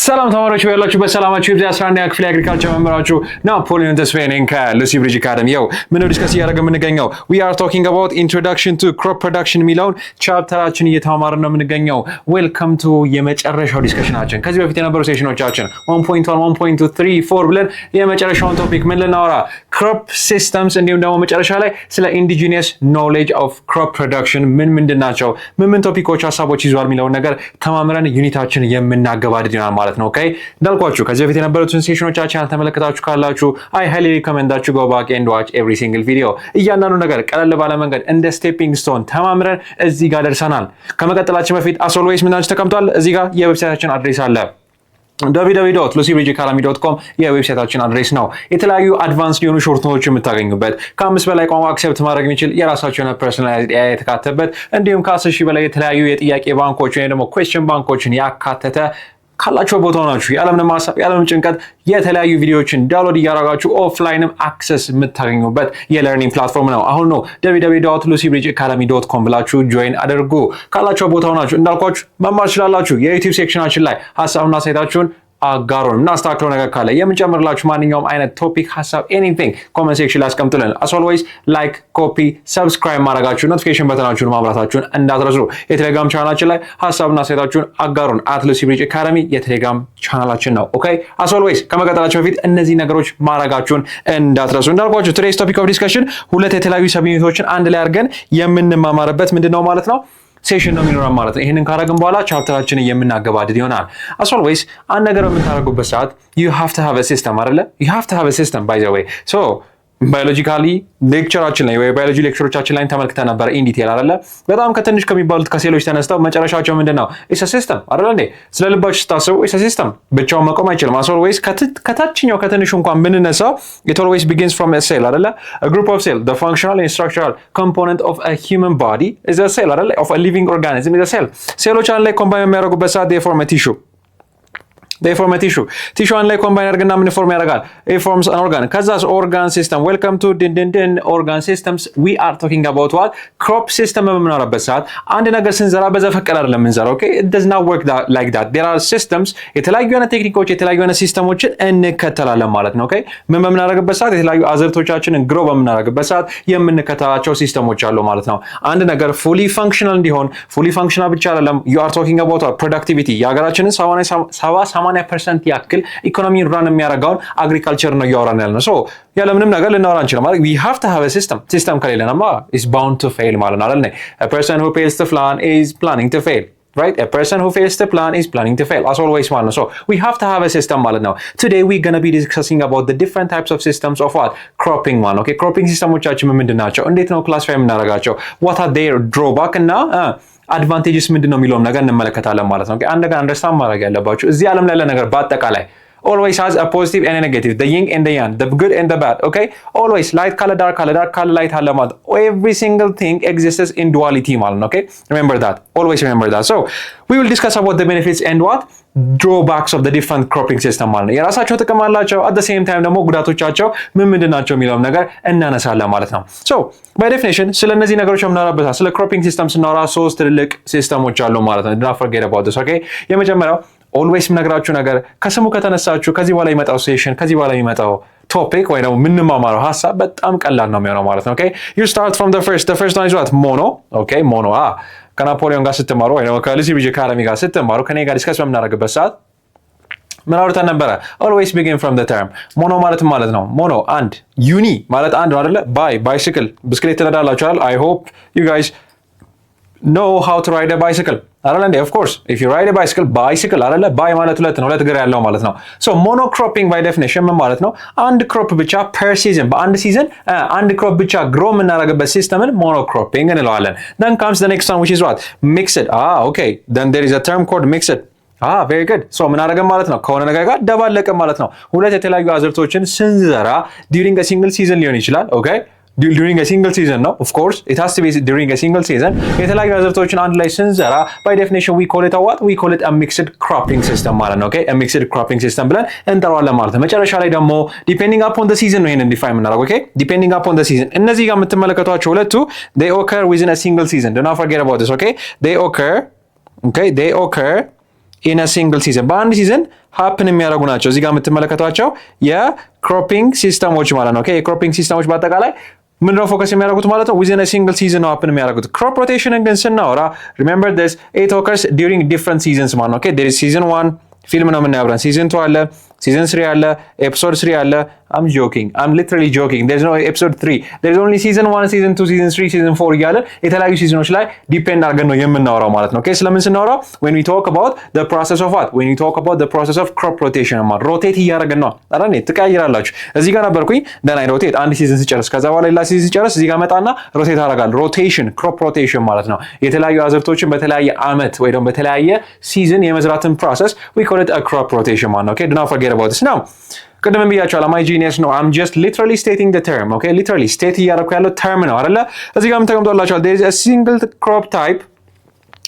ሰላም ተማሪዎች ያላችሁ በሰላማችሁ ይብዛ። 11ኛ ክፍል አግሪካልቸር መምህራችሁ ናፖሊዮን ተስፋዬ ነኝ ከሉሲ ብሪጅ አካዳሚ። ያው ምን ዲስከስ እያደረግን የምንገኘው we are talking about introduction to crop production የሚለውን ቻፕተራችን እየተማማርን ነው የምንገኘው። ዌልካም ቱ የመጨረሻው ዲስከሽናችን። ከዚህ በፊት የነበሩ ሴሽኖቻችን 1.1 1.2 3 4 ብለን የመጨረሻውን ቶፒክ ምን ልናወራ crop systems እንዲሁም ደግሞ መጨረሻ ላይ ስለ indigenous knowledge of crop production ምንድን ናቸው ምን ቶፒኮች ሀሳቦች ይዟል የሚለውን ነገር ተማምረን ዩኒታችን የምናገባድድ ይሆናል ማለት ነው። ኦኬ እንዳልኳችሁ ከዚህ በፊት የነበሩትን ሴሽኖቻችን ያልተመለከታችሁ ካላችሁ I highly recommend that you go back and watch every single video። እያንዳንዱ ነገር ቀለል ባለ መንገድ እንደ ስቴፒንግ ስቶን ተማምረን እዚህ ጋር ደርሰናል። ከመቀጠላችን በፊት as always ምናችሁ ተቀምጧል። እዚህ ጋር የዌብሳይታችን አድሬስ አለ www.lucybridgeacademy.com የዌብሳይታችን አድሬስ ነው። የተለያዩ አድቫንስድ የሆኑ ሾርት ኖቶች የምታገኙበት ከ5 በላይ ቋንቋ አክሰፕት ማድረግ የሚችል የራሳቸው የሆነ ፐርሰናላይዝድ AI የተካተተበት እንዲሁም ከ10,000 በላይ የተለያዩ የጥያቄ ባንኮች ወይም ደግሞ ኩዌስችን ባንኮችን ያካተተ ካላችሁ ቦታው ናችሁ ያለምንም ሐሳብ ያለምንም ጭንቀት የተለያዩ ቪዲዮዎችን ዳውንሎድ እያደረጋችሁ ኦፍላይንም አክሰስ የምታገኙበት የለርኒንግ ፕላትፎርም ነው። አሁን ነው www.lucybridgeacademy.com ብላችሁ ጆይን አድርጉ። ካላችሁ ቦታው ናችሁ እንዳልኳችሁ መማር ትችላላችሁ። የዩቲዩብ ሴክሽናችን ላይ ሐሳብና አስተያየታችሁን አጋሩን። እናስተካክለው ነገር ካለ የምንጨምርላችሁ ማንኛውም አይነት ቶፒክ ሀሳብ ኤኒቲንግ ኮሜንት ሴክሽን ላይ አስቀምጡልን። as always ላይክ ኮፒ ሰብስክራይብ ማድረጋችሁ ኖቲፊኬሽን በተናችሁን ማብራታችሁን እንዳትረሱ። የቴሌግራም ቻናላችን ላይ ሀሳብና አስተያየታችሁን አጋሩን @lucybridgeacademy የቴሌግራም ቻናላችን ነው። ኦኬ as always ከመቀጠላችሁ በፊት እነዚህ ነገሮች ማድረጋችሁን እንዳትረሱ። እንዳልኳችሁ today's topic of discussion ሁለት የተለያዩ ሰብ ዩኒቶችን አንድ ላይ አድርገን የምንማማርበት ምንድነው ማለት ነው ሴሽን ነው የሚኖረን ማለት ነው። ይሄንን ካረግን በኋላ ቻፕተራችንን የምናገባድድ ይሆናል። as always አንድ ነገር የምታደርጉበት ሰዓት you have to have a system አይደለ? you have to have a system by the way so ባዮሎጂካሊ ሌክቸራችን ላይ ወይ ባዮሎጂ ሌክቸሮቻችን ላይ ተመልክተን ነበር ኢን ዲቴል አይደለ? በጣም ከትንሽ ከሚባሉት ከሴሎች ተነስተው መጨረሻቸው ምንድነው? ኢትስ አ ሲስተም አይደለ እንዴ? ስለ ልባችሁ ስታስቡ ኢትስ አ ሲስተም ብቻውን መቆም አይችልም። as always ከታችኛው ከትንሹ እንኳን ብንነሳው it always begins from a cell አይደለ? a group of cell the functional and structural component of a human body is a cell አይደለ? of a living organism is a cell ሴሎች አንድ ላይ ኮምባይን የሚያደርጉበት ሰዓት they form a tissue ቲሹ አንድ ላይ ኮምባይን አድርገና ምን ፎርም ያደርጋል? it forms an organ ከዛስ organ system welcome to organ systems we are talking about what crop system በምናወራበት ሰዓት አንድ ነገር ስንዘራ በዘፈቀደ አይደለም የምንዘራው። okay it does not work like that there are systems የተለያዩ አይነት ቴክኒኮች የተለያዩ አይነት ሲስተሞችን እንከተላለን ማለት ነው። okay ምን በምናደርግበት ሰዓት የተለያዩ አዘርቶቻችንን ግሮ በምናደርግበት ሰዓት የምንከተላቸው ሲስተሞች አሉ ማለት ነው። አንድ ነገር fully functional እንዲሆን fully functional ብቻ አይደለም you are talking about productivity የሀገራችንን 80% ያክል ኢኮኖሚን ራን የሚያደርገውን አግሪካልቸር ነው እያወራን ያለነው። ሶ ያለምንም ነገር ልናወራ እንችላለን ማለት we have to have a system ከሌለንማ is bound to fail ማለት ነው አይደል? a person who fails to plan is planning to fail right? a person who fails to plan is planning to fail as always ማለት ነው. so we have to have a system ማለት ነው. today we're going to be discussing about the different types of systems of what cropping ማለት okay cropping ሲስተሞቻችን ምንድን ናቸው? እንዴት ነው ክላሲፋይ የምናደርጋቸው? what are their drawback እና አድቫንቴጅስ ምንድነው የሚለውን ነገር እንመለከታለን ማለት ነው። አንድ ነገር አንደርስታንድ ማድረግ ያለባችሁ እዚህ ዓለም ላይ ያለ ነገር በአጠቃላይ always has a positive and a negative the yin and the yang the good and the bad okay always light color dark color light አለ ማለት every single thing exists in duality ማለት ነው። okay remember that always remember that so we will discuss about the benefits and what drawbacks of the different cropping system ማለት ነው። የራሳቸው ጥቅም አላቸው at the same time ደግሞ ጉዳቶቻቸው ምንድን ናቸው የሚለውን ነገር እናነሳለን ማለት ነው። so by definition ስለ እነዚህ ነገሮች የምናወራበት ስለ cropping system ስናወራ ሶስት ትልልቅ ሲስተሞች አሉ ማለት ነው። do not forget about this okay የመጀመሪያው ኦልዌይስ ምነግራችሁ ነገር ከስሙ ከተነሳችሁ ከዚህ በኋላ የሚመጣው ሴሽን ከዚህ በኋላ የሚመጣው ቶፒክ ወይ ነው የምንማማረው ሐሳብ በጣም ቀላል ነው የሚሆነው ማለት ነው። okay you start from the first one is what mono okay mono ከናፖሊዮን ጋር ስትማሩ ወይ ነው ከሉሲ ብሪጅ አካዳሚ ጋር ስትማሩ ከኔ ጋር ዲስከስ በምናደርግበት ሰዓት ምን አውርተን ነበረ? always begin from the term mono ማለት ነው። mono አንድ ዩኒ ማለት አንድ ነው አይደለ? bicycle ብስክሌት ትነዳላችሁ አይደል? I hope you guys know how to ride a bicycle አይደል እንዴ? of course if you ride a bicycle አይደለ? ባይ ማለት ሁለት ነው ሁለት እግር ያለው ማለት ነው። so monocropping by definition ምን ማለት ነው? አንድ ክሮፕ ብቻ per season በአንድ ሲዝን አንድ ክሮፕ ብቻ ግሮ የምናደርግበት ሲስተምን monocropping እንለዋለን። then comes the next one which is what mixed okay then there is a term called mixed very good so ምን አደረገን ማለት ነው? ከሆነ ነገር ጋር ደባለቀ ማለት ነው። ሁለት የተለያዩ አዝርቶችን ስንዘራ during a single season ሊሆን ይችላል okay during a single season no of course it has to be during a single season የተለያዩ አዝርቶችን አንድ ላይ ስንዘራ by definition we call it a what we call it a mixed cropping system ማለት ነው። okay a mixed cropping system ብለን እንጠራዋለን ማለት ነው። መጨረሻ ላይ ደግሞ depending upon the season ነው ይሄንን ዲፋይን የምናደርገው okay depending upon the season እነዚህ ጋር የምትመለከቷቸው ሁለቱ they occur within a single season do not forget about this okay they occur in a single season በአንድ ሲዝን happen የሚያደርጉ ናቸው። እዚህ ጋር የምትመለከቷቸው የክሮፒንግ ሲስተሞች ማለት ነው። ኦኬ የክሮፒንግ ሲስተሞች በአጠቃላይ ምንድነው ፎከስ የሚያደርጉት ማለት ነው within a single season ነው happen የሚያደርጉት። crop rotation ግን ስናወራ remember this it occurs during different seasons ማለት ነው። ኦኬ there is season 1 ፊልም ነው የምናየው አብረን season 2 አለ season 3 አለ episode 3 አለ I'm joking I'm literally joking there's no episode 3 there's only season 1 season 2 season 3 season 4 እያለ የተለያዩ ሲዝኖች ላይ ዲፔንድ አድርገን ነው የምናወራው ማለት ነው። ኦኬ ስለምን ስናወራ when we talk about the process of what when we talk about the process of crop rotation ማለት ሮቴት እያደረግን ነው አይደል ትቀያይራላችሁ። እዚህ ጋር ነበርኩኝ then I rotate አንድ ሲዝን ሲጨርስ ከዛ በኋላ ሌላ ሲዝን ሲጨርስ እዚህ ጋር መጣና ሮቴት አደርጋለሁ። ሮቴሽን crop rotation ማለት ነው የተለያዩ አዝርቶችን በተለያየ አመት ወይ ደግሞ በተለያየ ሲዝን የመዝራትን process we call it a crop rotation ማለት ነው። ኦኬ do not forget about this now ቅድም ብያችኋለሁ am I genius no I'm just literally stating the term okay literally state እያደረኩ ያለው term ነው አይደለ እዚህ ጋርም ተቀምጦላችኋል there is a single crop type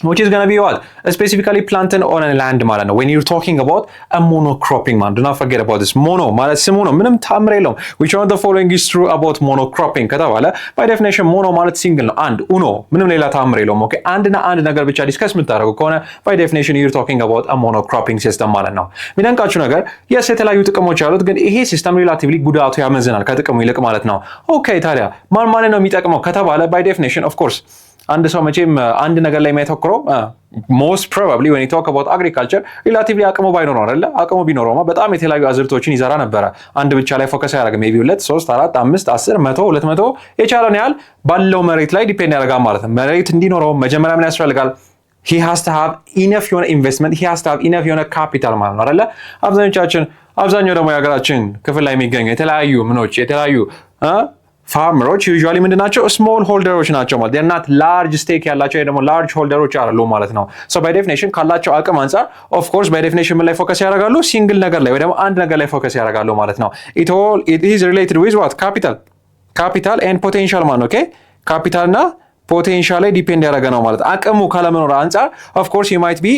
which is going to be what specifically planted on a land ማለት ነው when you're talking about a monocropping man do not forget about this mono ማለት ስሙ ነው ምንም ታምር የለውም which one of the following is true about monocropping ከተባለ by definition mono ማለት single ነው አንድ uno ምንም ሌላ ታምር የለውም ኦኬ አንድና አንድ ነገር ብቻ ዲስከስ የምታደርጉ ከሆነ by definition you're talking about a monocropping system ማለት ነው። የሚደንቃችሁ ነገር yes የተለያዩ ጥቅሞች ያሉት ግን ይሄ ሲስተም ሪላቲቭሊ ጉዳቱ ያመዝናል ከጥቅሙ ይልቅ ማለት ነው። ኦኬ ታዲያ ማን ነው የሚጠቅመው ከተባለ by definition of course አንድ ሰው መቼም አንድ ነገር ላይ የሚያተኩረው most probably when you talk about agriculture relatively አቅሙ ባይኖረው አይደለ አቅሙ ቢኖረውማ በጣም የተለያዩ አዝርቶችን ይዘራ ነበረ አንድ ብቻ ላይ ፎከስ ያደርግ maybe 2 3 4 5 10 100 200 የቻለውን ያህል ባለው መሬት ላይ ዲፔንድ ያደርጋል ማለት ነው። መሬት እንዲኖረው መጀመሪያ ምን ያስፈልጋል he has to have enough የሆነ investment he has to have enough የሆነ capital ማለት ነው አይደለ አብዛኛው ደግሞ የሀገራችን ክፍል ላይ የሚገኙ የተለያዩ ምኖች የተለያዩ ፋርመሮች ዩዥዋሊ ምንድናቸው ስሞል ሆልደሮች ናቸው ማለት they're not large stake ያላቸው ወይ ደግሞ large ሆልደሮች አይደሉም ማለት ነው። so by definition ካላቸው አቅም አንፃር of course by definition ምን ላይ ፎከስ ያደርጋሉ ሲንግል ነገር ላይ ወይ ደግሞ አንድ ነገር ላይ ፎከስ ያደርጋሉ ማለት ነው። it is related with what capital and potential ማለት ነው። ኦኬ ካፒታል እና ፖቴንሻል ላይ ዲፔንድ ያደረገ ነው ማለት አቅሙ ካለመኖር አንፃር of course you might be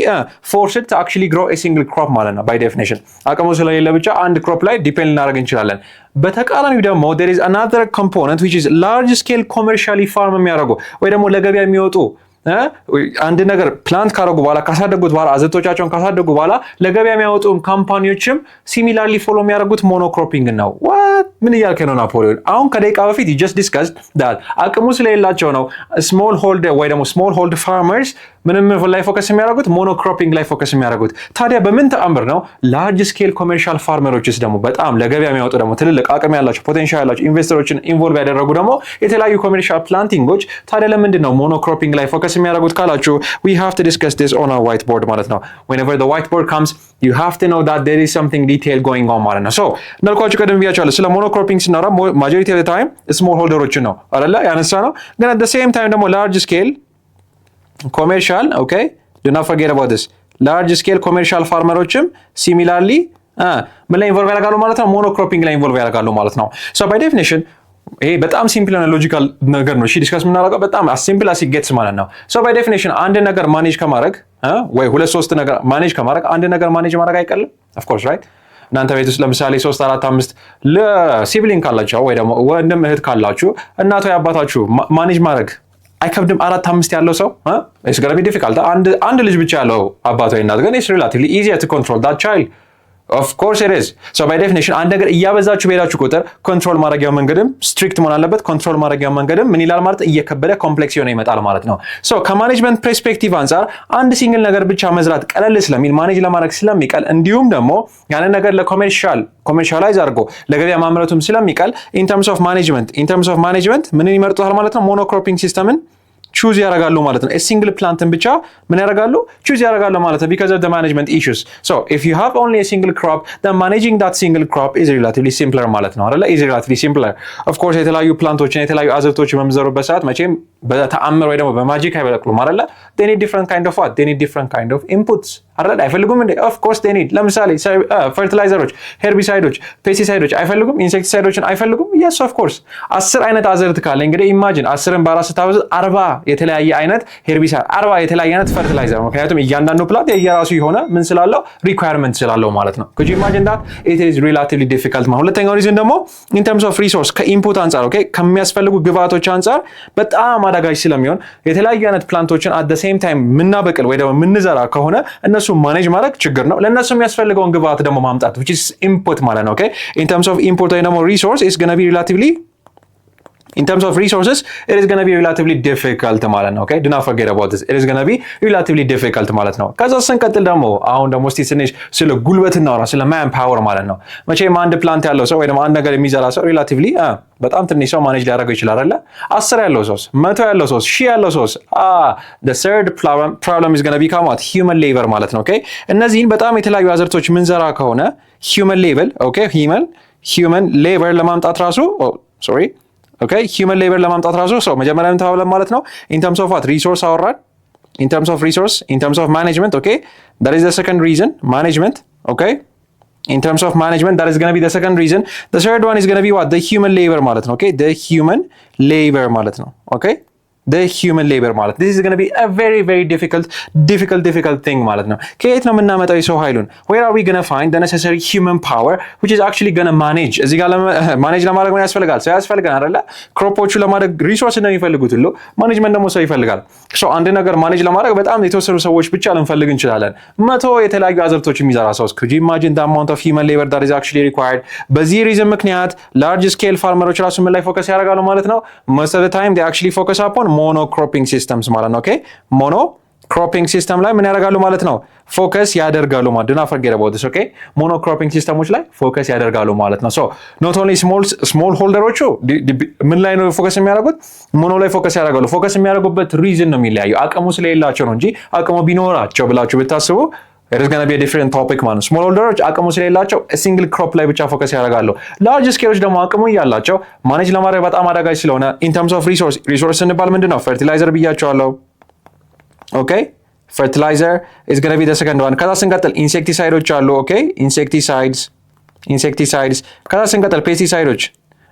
forced to actually grow a single crop ማለት ነው by definition አቅሙ ስለሌለ ብቻ አንድ ክሮፕ ላይ ዲፔንድ ልናደርግ እንችላለን። በተቃራኒው ደግሞ there is another component which is large scale commercially farm የሚያደርጉ ወይ ደግሞ ለገበያ የሚወጡ አንድ ነገር ፕላንት ካደረጉ በኋላ ካሳደጉት በኋላ አዘርቶቻቸውን ካሳደጉ በኋላ ለገበያ የሚያወጡ ካምፓኒዎችም ሲሚላርሊ ፎሎ የሚያደርጉት ሞኖክሮፒንግ ነው። what ምን እያልከኝ ነው ናፖሊዮን? አሁን ከደቂቃ በፊት you just discussed that አቅሙ ስለሌላቸው ነው small holder ወይ ደግሞ small hold farmers ምንም ላይ ፎከስ የሚያደርጉት ሞኖክሮፒንግ ላይ ፎከስ የሚያደርጉት። ታዲያ በምን ተአምር ነው ላርጅ ስኬል ኮሜርሻል ፋርመሮችስ ደግሞ በጣም ለገበያ የሚያወጡ ደግሞ ትልልቅ አቅም ያላቸው ፖቴንሻል ያላቸው ኢንቨስተሮችን ኢንቮልቭ ያደረጉ ደግሞ የተለያዩ ኮሜርሻል ፕላንቲንጎች ታዲያ ለምንድን ነው ሞኖክሮፒንግ ላይ ፎከስ የሚያደርጉት ካላችሁ we have to discuss this on our whiteboard ማለት ነው። whenever the whiteboard comes you have to know that there is something detail going on ማለት ነው። so እንዳልኳችሁ ቀደም ብያችኋለሁ ስለ ሞኖክሮፒንግ ስናወራ majority of the time small holderዎችን ነው አይደለ ያነሳ ነው ግን at the same time ደግሞ large scale commercial okay do not forget about this large scale commercial farmerዎችም similarly ምን ላይ ኢንቮልቭ ያደርጋሉ ማለት ነው ሞኖክሮፒንግ ላይ ኢንቮልቭ ያደርጋሉ ማለት ነው። so by definition ይሄ በጣም ሲምፕል እና ሎጂካል ነገር ነው። እሺ ዲስከስ የምናደርገው በጣም as simple as it gets ማለት ነው። so by definition አንድ ነገር ማኔጅ ከማድረግ ወይ ሁለት ሶስት ነገር ማኔጅ ከማድረግ አንድ ነገር ማኔጅ ማድረግ አይቀልም of course right እናንተ ቤት ውስጥ ለምሳሌ 3 4 5 ለሲብሊንግ ካላችሁ ወይ ደግሞ ወንድም እህት ካላችሁ እናት ወይ አባታችሁ ማኔጅ ማድረግ አይከብድም። 4 5 ያለው ሰው it's going to be difficult አንድ ልጅ ብቻ ያለው አባት ወይ እናት ግን it's relatively easier to control that child of course it is so by definition አንድ ነገር እያበዛችሁ በሄዳችሁ ቁጥር ኮንትሮል ማድረጊያው መንገድም ስትሪክት መሆን አለበት። ኮንትሮል ማድረጊያው መንገድም ምን ይላል ማለት እየከበደ ኮምፕሌክስ የሆነ ይመጣል ማለት ነው። so ከማኔጅመንት ፐርስፔክቲቭ አንፃር አንድ ሲንግል ነገር ብቻ መዝራት ቀለል ስለሚል ማኔጅ ለማድረግ ስለሚቀል እንዲሁም ደግሞ ያን ነገር ለኮሜርሻላይዝ አድርጎ ለገበያ ማምረቱም ስለሚቀል in terms of management ምንን ይመርጡታል ማለት ነው ሞኖክሮፒንግ ሲስተምን choose ያደርጋሉ ማለት ነው። a single planትን ብቻ ምን ያደርጋሉ choose ያደርጋሉ ማለት ነው because of the management issues. so if you have only a single crop then managing that single crop is relatively simpler ማለት ነው አይደል is relatively simpler of course የተለያዩ ፕላንቶችን የተለያዩ አዝርቶችን በመዘሩበት ሰዓት መቼም በተአምር ወይ ደግሞ በማጂክ አይበቅሉም አይደል they need different kind of what they need different kind of inputs አይደል አይፈልጉም እንዴ of course they need ለምሳሌ ፈርቲላይዘሮች ሄርቢሳይዶች ፔስቲሳይዶች አይፈልጉም ኢንሴክቲሳይዶችን አይፈልጉም yes of course 10 አይነት አዝርት ካለ እንግዲህ ኢማጂን 10ን በአራት ስታበዙ 40 የተለያየ አይነት ሄርቢሳይድ 40 የተለያየ አይነት ፈርቲላይዘር ምክንያቱም እያንዳንዱ ፕላንት የየራሱ የሆነ ምን ስላለው ሪኳየርመንት ስላለው ማለት ነው። could you imagine that it is relatively difficult ማለት ሁለተኛው ሪዝን ደግሞ in terms of resource ከኢንፑት አንፃር ኦኬ ከሚያስፈልጉ ግብአቶች አንፃር በጣም አዳጋች ስለሚሆን የተለያየ አይነት ፕላንቶችን at the same time ምናበቅል ወይ ደግሞ ምንዘራ ከሆነ እነሱ እነሱ ማኔጅ ማድረግ ችግር ነው። ለእነሱ የሚያስፈልገውን ግብአት ደግሞ ማምጣት which is input ማለት ነው። ኦኬ in terms of input ወይ ደግሞ resource is going to be relatively in terms of resources it is going to be relatively difficult ማለት ነው። okay do not forget about this, it is going to be relatively difficult ማለት ነው። ከዛ ስንቀጥል ደግሞ አሁን ደግሞ እስቲ ትንሽ ስለ ጉልበት እናወራ፣ ስለ man power ማለት ነው። መቼም አንድ ፕላንት ያለው ሰው ወይ ደግሞ አንድ ነገር የሚሰራ ሰው relatively በጣም ትንሽ ሰው ማኔጅ ሊያደርገው ይችላል አይደለ? 10 ያለው ሰው 100 ያለው ሰው 1000 ያለው ሰው the third problem is going to become what human labor ማለት ነው። okay እነዚህን በጣም የተለያዩ አዘርቶች ምንዘራ ከሆነ human labor okay human labor ለማምጣት ራሱ okay human labor ለማምጣት ራሱ ሰው መጀመሪያ ምን ተባብለን ማለት ነው in terms of what resource አወራን in terms of resource in terms of management okay that is the second reason management okay in terms of management that is going to be the second reason. The third one is going to be what the human labor ማለት ነው okay the human labor ማለት ነው okay the human labor ማለት this is going to be a very very difficult thing ማለት ነው። ከየት ነው የምናመጣው የሰው ኃይሉን? where are we going to find the necessary human power which is actually going to manage እዚህ ጋር ማኔጅ ለማድረግ ምን ያስፈልጋል? ሰው ያስፈልጋል አይደለ? ክሮፖቹ ለማድረግ ሪሶርስ እንደሚፈልጉት ሁሉ ማኔጅመንት ደግሞ ሰው ይፈልጋል። ሶ አንድ ነገር ማኔጅ ለማድረግ በጣም የተወሰኑ ሰዎች ብቻ ልንፈልግ እንችላለን። 100 የተለያዩ አዘርቶች የሚሰራ ሰው could you imagine the amount of human labor that is actually required? በዚህ ሪዝን ምክንያት large scale farmers ራሱ ምን ላይ ፎከስ ያደርጋሉ ማለት ነው? most of the time they actually focus upon monocropping systems ማለት ነው። okay monocropping system ላይ ምን ያደርጋሉ ማለት ነው? ፎከስ ያደርጋሉ ማለት ነው። forget about this okay monocropping ሲስተሞች ላይ ፎከስ ያደርጋሉ ማለት ነው። so not only small holderዎቹ ምን ላይ ነው ፎከስ የሚያደርጉት? ሞኖ ላይ ፎከስ ያደርጋሉ። ፎከስ የሚያደርጉበት ሪዝን ነው የሚለያየው። አቅሙ ስለሌላቸው ነው እንጂ አቅሙ ቢኖራቸው ብላችሁ ብታስቡ it is going to be a different topic man. small holders አቅሙ ስለሌላቸው single crop ላይ ብቻ ፎከስ ያደርጋሉ። large scales ደግሞ አቅሙ ያላቸው ማኔጅ ለማድረግ በጣም አዳጋች ስለሆነ in terms of resource እንባል ምንድነው? fertilizer ብያቸዋለሁ። okay fertilizer is going to be the second one. ከዛ ስንቀጥል ኢንሴክቲሳይዶች አሉ። okay insecticides ከዛ ስንቀጥል ፔስቲሳይዶች።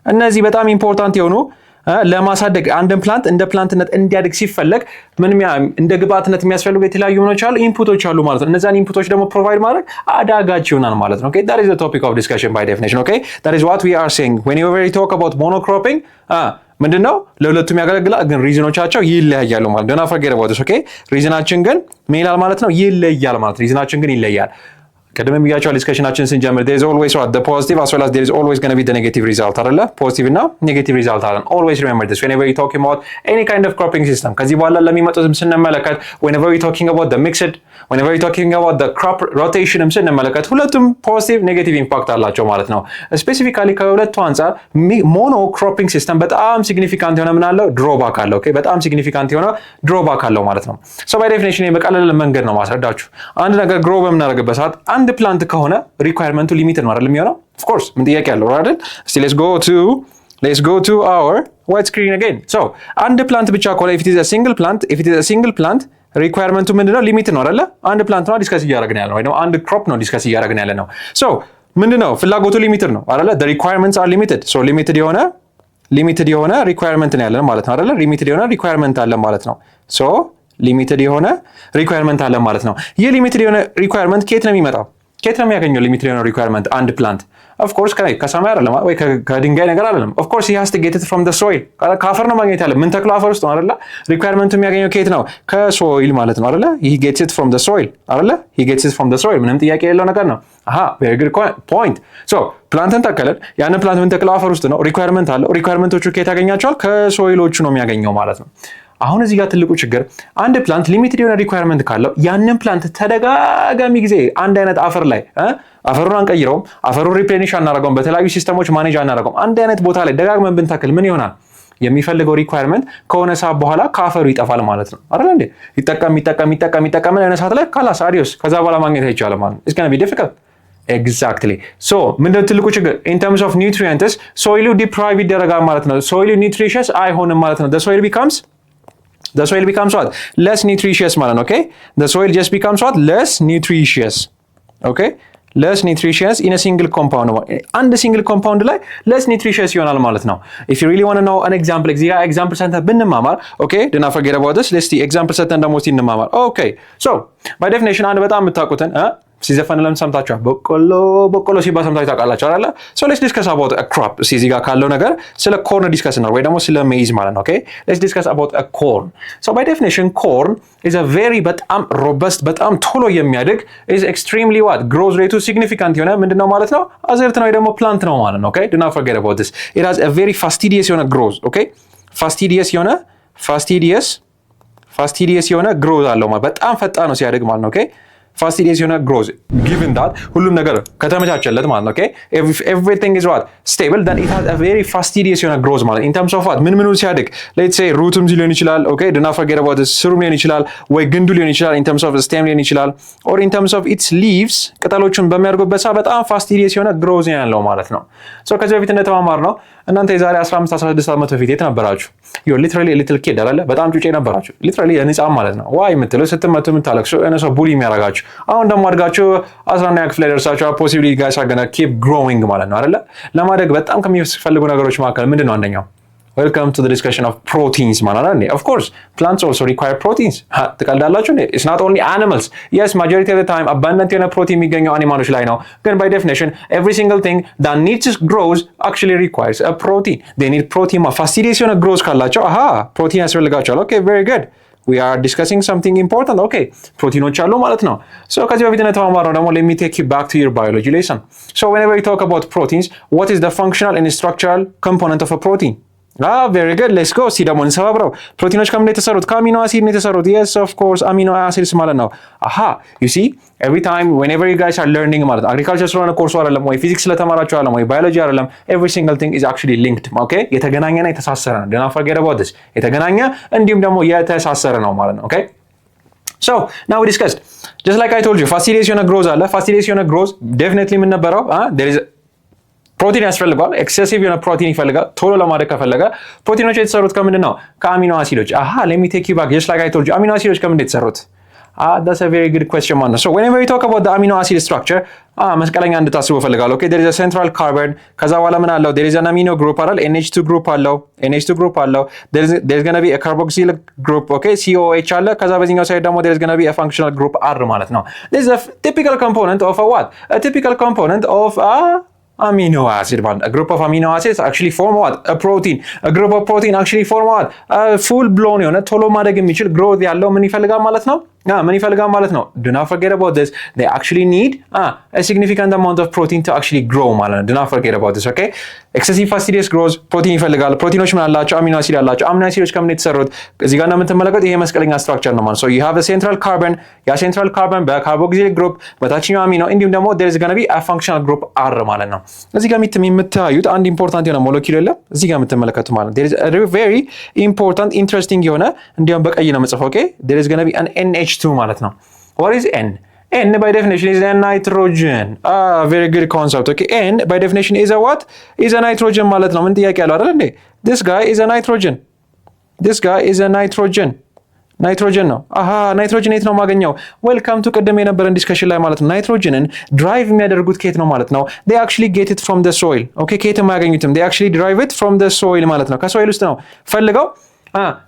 እነዚህ በጣም ኢምፖርታንት የሆኑ ለማሳደግ አንድን ፕላንት እንደ ፕላንትነት እንዲያድግ ሲፈለግ ምን እንደ ግብአትነት የሚያስፈልጉ የተለያዩ ምኖች አሉ ኢንፑቶች አሉ ማለት ነው። እነዛን ኢንፑቶች ደግሞ ፕሮቫይድ ማድረግ አዳጋች ይሆናል ማለት ነው። okay that is the topic of discussion by definition. okay that is what we are saying whenever we talk about monocropping ምንድነው ለሁለቱም ያገለግላል ግን ሪዝኖቻቸው ይለያያሉ ማለት ነው። don't forget about this okay ሪዝናችን ግን ምን ይላል ማለት ነው? ይለያል ማለት ሪዝናችን ግን ይለያል። ቀደም ብያቸዋል ዲስከሽናችን ስንጀምር there is always what the positive as well as there is always going to be the negative result አይደለ? ፖዚቲቭ እና ኔጌቲቭ ሪዛልት አለን። always remember this whenever you talking about any kind of cropping system። ከዚህ በኋላ ለሚመጡትም ስንመለከት whenever you talking about the mixed whenever you talking about the crop rotation ስንመለከት ሁለቱም ፖዚቲቭ ኔጌቲቭ ኢምፓክት አላቸው ማለት ነው። ስፔሲፊካሊ ከሁለቱ አንፃር ሞኖ ክሮፒንግ ሲስተም በጣም ሲግኒፊካንት የሆነ ምን አለው? ድሮባክ አለው። ኦኬ በጣም ሲግኒፊካንት የሆነ ድሮባክ አለው ማለት ነው። ሶ ባይ ዴፊኒሽን በቀላል መንገድ ነው ማስረዳችሁ። አንድ ነገር ግሮ በምናደርግበት ሰዓት አንድ ፕላንት ከሆነ ሪኳየርመንቱ ሊሚትድ ነው አይደል የሚሆነው? ኦፍ ኮርስ ምን ጥያቄ ያለው አይደል? እስቲ let's go to our white screen again. so አንድ ፕላንት ብቻ ከሆነ if it is a single plant ሪኳየርመንቱ ምንድነው? ሊሚትድ ነው አይደል? አንድ ፕላንት ነው ዲስከስ እያደረግን ያለው ወይ ደግሞ አንድ ክሮፕ ነው ዲስከስ እያደረግን ያለ ነው። so ምንድነው ፍላጎቱ ሊሚትድ ነው አይደል? the requirements are limited. so ሊሚትድ የሆነ ሪኳየርመንት ነው ያለን ማለት ነው አይደል? ሊሚትድ የሆነ ሪኳየርመንት አለ ማለት ነው። so ሊሚትድ የሆነ ሪኳየርመንት አለ ማለት ነው። ይህ ሊሚትድ የሆነ ሪኳየርመንት ከየት ነው የሚመጣው? ከየት ነው የሚያገኘው ሊሚትድ የሆነ ሪኳየርመንት አንድ ፕላንት? ኦፍ ኮርስ ከሰማይ አይደለም ወይ ከድንጋይ ነገር አይደለም። ኦፍ ኮርስ he has to get it from the soil ከአፈር ነው ማግኘት ያለ። ምን ተክሎ አፈር ውስጥ ነው አይደለ? ሪኳየርመንቱ የሚያገኘው ከየት ነው? ከሶይል ማለት ነው አይደለ? he gets it from the soil አይደለ? he gets it from the soil ምንም ጥያቄ የሌለው ነገር ነው። very good point. so ፕላንትን ተከለን ያንን ፕላንት ምን ተክሎ አፈር ውስጥ ነው ሪኳየርመንት አለው። ሪኳየርመንቶቹ ከየት ያገኛቸዋል? ከሶይሎቹ ነው የሚያገኘው ማለት ነው። አሁን እዚህ ጋር ትልቁ ችግር አንድ ፕላንት ሊሚትድ የሆነ ሪኳየርመንት ካለው ያንን ፕላንት ተደጋጋሚ ጊዜ አንድ አይነት አፈር ላይ አፈሩን አንቀይረውም፣ አፈሩን ሪፕሌኒሽ አናደርገውም፣ በተለያዩ ሲስተሞች ማኔጅ አናደርገውም። አንድ አይነት ቦታ ላይ ደጋግመን ብንተክል ምን ይሆናል? የሚፈልገው ሪኳየርመንት ከሆነ ሰዓት በኋላ ከአፈሩ ይጠፋል ማለት ነው አይደል እንዴ? ይጠቀም የሆነ ሰዓት ላይ ካላስ አዲዮስ፣ ከዛ በኋላ ማግኘት አይቻልም ማለት ነው። it's going to be difficult. exactly. so ምንድነው ትልቁ ችግር? in terms of nutrients ሶይሉ ዲፕራይቭ ይደረጋል ማለት ነው። ሶይሉ ኒውትሪሽስ አይሆንም ማለት ነው። the soil becomes what? less nutritious ማለት ነው። okay the soil just becomes what? less nutritious. okay less nutritious in a single compound. አንድ single compound ላይ less nutritious ይሆናል ማለት ነው። if you really want to know an example example ሰተን ብንማማር okay do not forget about this. let's see example ሰተን ደግሞ እንማማር። okay so by definition አንድ በጣም የምታውቁትን ሲዘፈንለም ሰምታችኋል። በቆሎ ሲባል ሰምታችሁ ታውቃላችሁ አይደለ? ሶ ሌትስ ዲስከስ አባውት አ ክሮፕ። እዚህ ጋር ካለው ነገር ስለ ኮርን ዲስከስ ነው ወይ ደግሞ ስለ ሜይዝ ማለት ነው። ኦኬ ሌትስ ዲስከስ አባውት አ ኮርን። ሶ ባይ ዴፊኒሽን ኮርን ኢዝ አ ቬሪ በጣም ሮበስት በጣም ቶሎ የሚያድግ ኢዝ ኤክስትሪምሊ ዋት ግሮዝ ሬቱ ሲግኒፊካንት የሆነ ምንድነው ማለት ነው? አዝርት ነው ወይ ደግሞ ፕላንት ነው ማለት ነው። ኦኬ ዱ ናት ፎርጌት አባውት ዲስ ኢት ሃዝ አ ቬሪ ፋስቲዲየስ የሆነ ግሮዝ። ኦኬ ፋስቲዲየስ የሆነ ግሮዝ አለው ማለት በጣም ፈጣን ነው ሲያድግ ማለት ነው። ኦኬ ፋስቲዲየስ የሆነ ግሮዝ ጊቭን ዳት ሁሉም ነገር ከተመቻቸለት ማለት ነው። ኦኬ ኤቭሪቲንግ ኢዝ ዋት ስቴብል ዳን ኢት ሃዝ አ ቬሪ ፋስቲዲየስ የሆነ ግሮዝ ማለት ኢን ተርምስ ኦፍ ዋት ምን ሲያድግ ሌትስ ሴይ ሩትም ሊሆን ይችላል። ኦኬ ዱ ናት ፎርጌት አባውት ዲስ ስሩም ሊሆን ይችላል ወይ ግንዱ ሊሆን ይችላል። ኢን ተርምስ ኦፍ ስቴም ሊሆን ይችላል ኦር ኢን ተርምስ ኦፍ ኢትስ ሊቭስ ቅጠሎቹን በሚያድጉበት ሰዓት በጣም ፋስቲዲየስ የሆነ ግሮዝ ያለው ማለት ነው። ሶ ከዚህ በፊት እንደተማማር ነው እናንተ የዛሬ 15 16 ዓመት በፊት የት ነበራችሁ? ዩ ሊትራሊ ሊትል ኪድ አይደለ? በጣም ጩጬ ነበራችሁ። ሊትራሊ ህፃን ማለት ነው። ዋይ የምትለው ስትመቱ የምታለቅሱ እነ ሰው ቡሊ የሚያደርጋችሁ። አሁን ደግሞ አድጋችሁ 11ኛ ክፍል ላይ ደርሳችሁ ፖሲብሊ ጋይስ አር ገና ኪፕ ግሮዊንግ ማለት ነው አይደለ? ለማደግ በጣም ከሚፈልጉ ነገሮች መካከል ምንድን ነው አንደኛው? Welcome to the discussion of proteins ማለት ነው። Of course plants also require proteins. ትቀልዳላችሁ? It's not only animals. Yes, majority of the time abundant የሆነ ፕሮቲን የሚገኘው አኒማሎች ላይ ነው። ግን by definition every single thing that needs grows actually requires a protein. They need protein. fastidious የሆነ growth ካላቸው ፕሮቲን ያስፈልጋቸዋል። Okay, very good. We are discussing something important. Okay, ፕሮቲኖች አሉ ማለት ነው። So ከዚህ በፊት እንደተማማርነው ደግሞ let me take you back to your biology lesson. So whenever we talk about proteins, what is the functional and structural component of a protein? Very good. Let's go. See ደግሞ እንሰባብረው። ፕሮቲኖች ከምን የተሰሩት? ከአሚኖ አሲድ ነው የተሰሩት። Yes, of course, አሚኖ አሲድስ ማለት ነው። You see, every time whenever you guys are learning ማለት agriculture ስለሆነ ኮርሱ አይደለም ወይ ፊዚክስ ስለተማራችሁ አይደለም ወይ ባዮሎጂ አይደለም, every single thing is actually linked. Okay? የተገናኘና የተሳሰረ ነው. Do not forget about this. የተገናኘ እንዲሁም ደግሞ የተሳሰረ ነው ማለት ነው. Okay? So, now we discussed. Just like I told you, fastidious የሆነ growth አለ. Fastidious የሆነ growth definitely ምን ነበረው? There is ፕሮቲን ያስፈልጋል። ኤክሴሲቭ የሆነ ፕሮቲን ይፈልጋል። ቶሎ ለማደግ ከፈለገ ፕሮቲኖች የተሰሩት ከምንድን ነው? ከአሚኖ አሲዶች። let me take you back just like I told you. አሚኖ አሲዶች ከምንድን የተሰሩት? That's a very good question man. So whenever we talk about the amino acid structure, መስቀለኛ እንድታስቡ እፈልጋለሁ። Okay, there is a central carbon. ከዛ በኋላ ምን አለው? There is an amino group አይደል? NH2 group አለው። There is going to be a carboxyl group. Okay, COH አለ። ከዛ በዚህኛው ሳይድ ደግሞ there is going to be a functional group R ማለት ነው. This is a typical component of a what? A typical component of a amino acid. A group of amino acids actually form what? A protein. A group of protein actually form what? A full blown የሆነ ቶሎ ማደግ የሚችል growth ያለው ምን ይፈልጋል ማለት ነው? ምን ይፈልጋል ማለት ነው? Do not forget about this. They actually need a significant amount of protein to actually grow ማለት ነው. Do not forget about this, okay? Excessive fastidious growth ፕሮቲን ይፈልጋል። ፕሮቲኖች ምን አላቸው? አሚኖ አሲድ አላቸው። አሚኖ አሲዶች ከምን የተሰሩት? እዚህ ጋር እንደምትመለከቱት ይሄ መስቀለኛ ስትራክቸር ነው ማለት ነው። So you have a central carbon. ያ central carbon በካርቦክሲሊክ ግሩፕ በታችኛው አሚኖ እንዲሁም ደግሞ there is going to be a functional group R ማለት ነው። እዚህ ጋር የምታዩት አንድ ኢምፖርታንት የሆነ ሞለኪውል የለም እዚህ ጋር የምትመለከቱት ማለት ነው። There is a very important interesting የሆነ እንዲያውም በቀይ ነው የምጽፈው። Okay, there is going to be an NH2 ማለት ነው። What is N? N by definition is a nitrogen. Very good concept. Okay, N by definition is a what? Is a nitrogen ማለት ነው። ምን ጥያቄ ያለው አይደል እንዴ? This guy is a nitrogen. ናይትሮጅን ነው። ናይትሮጅን የት ነው የማገኘው? ዌልካም ቱ ቅድም የነበረን ዲስከሽን ላይ ማለት ነው። ናይትሮጅንን ድራይቭ የሚያደርጉት ከየት ነው ማለት ነው? they actually get it from the soil. ኦኬ ከየት የማያገኙትም they actually derive it from the soil ማለት ነው። ከሶይል ውስጥ ነው ፈልገው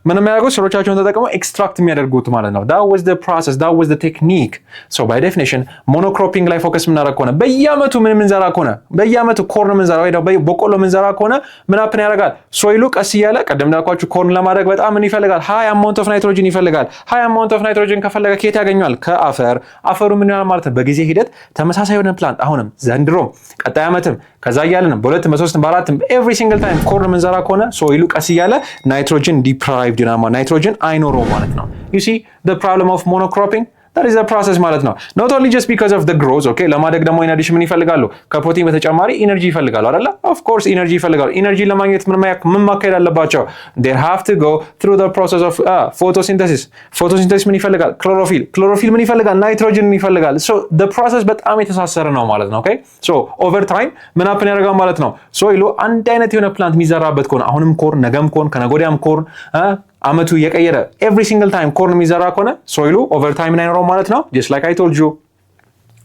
ምን የሚያደርጉት ስሮቻቸውን ተጠቅመው ኤክስትራክት የሚያደርጉት ማለት ነው። that was the process, that was the technique. So by definition ሞኖክሮፒንግ ላይ ፎከስ የምናደርግ ከሆነ በየአመቱ ምን ምንዘራ ከሆነ በየአመቱ ኮርን ምንዘራ ወይ ደግሞ በቆሎ ምንዘራ ከሆነ ምን አፕን ያደርጋል? ሶይሉ ቀስ እያለ ቀደም እንዳልኳችሁ ኮርን ለማድረግ በጣም ምን ይፈልጋል? ሃይ አማውንት ኦፍ ናይትሮጅን ይፈልጋል። ሃይ አማውንት ኦፍ ናይትሮጅን ከፈለገ ከየት ያገኛል? ከአፈር። አፈሩ ምን ይሆናል ማለት ነው? በጊዜ ሂደት ተመሳሳይ የሆነ ፕላንት አሁንም ዘንድሮም ቀጣይ አመትም ከዛ እያለንም በሁለት በሶስት በአራትም every single time ኮርን ምንዘራ ከሆነ ሶይሉ ቀስ እያለ ናይትሮጅን deprived ናይትሮጅን አይኖረውም ማለት ነው። You see the problem of monocropping? That is the process ማለት ነው። Not only just because of the growth, okay? ለማደግ ደግሞ ኢነርጂ ምን ይፈልጋሉ? ከፕሮቲን በተጨማሪ ኢነርጂ ይፈልጋሉ አይደል? Of course ኢነርጂ ይፈልጋሉ። ኢነርጂ ለማግኘት ምን ማካሄድ አለባቸው? They have to go through the process of photosynthesis. photosynthesis ምን ይፈልጋል? ክሎሮፊል ምን ይፈልጋል? ናይትሮጅን ይፈልጋል። So the process በጣም የተሳሰረ ነው ማለት ነው። Okay? So over time ምን አፕን ያደርጋል ማለት ነው? ሶይሉ አንድ አይነት የሆነ ፕላንት የሚዘራበት ከሆነ አሁንም ኮርን ነገም ኮርን ከነጎዲያም ኮርን አመቱ የቀየረ every single time ኮርን የሚዘራ ከሆነ ሶይሉ over time ምን አይኖረውም ማለት ነው። just like I told you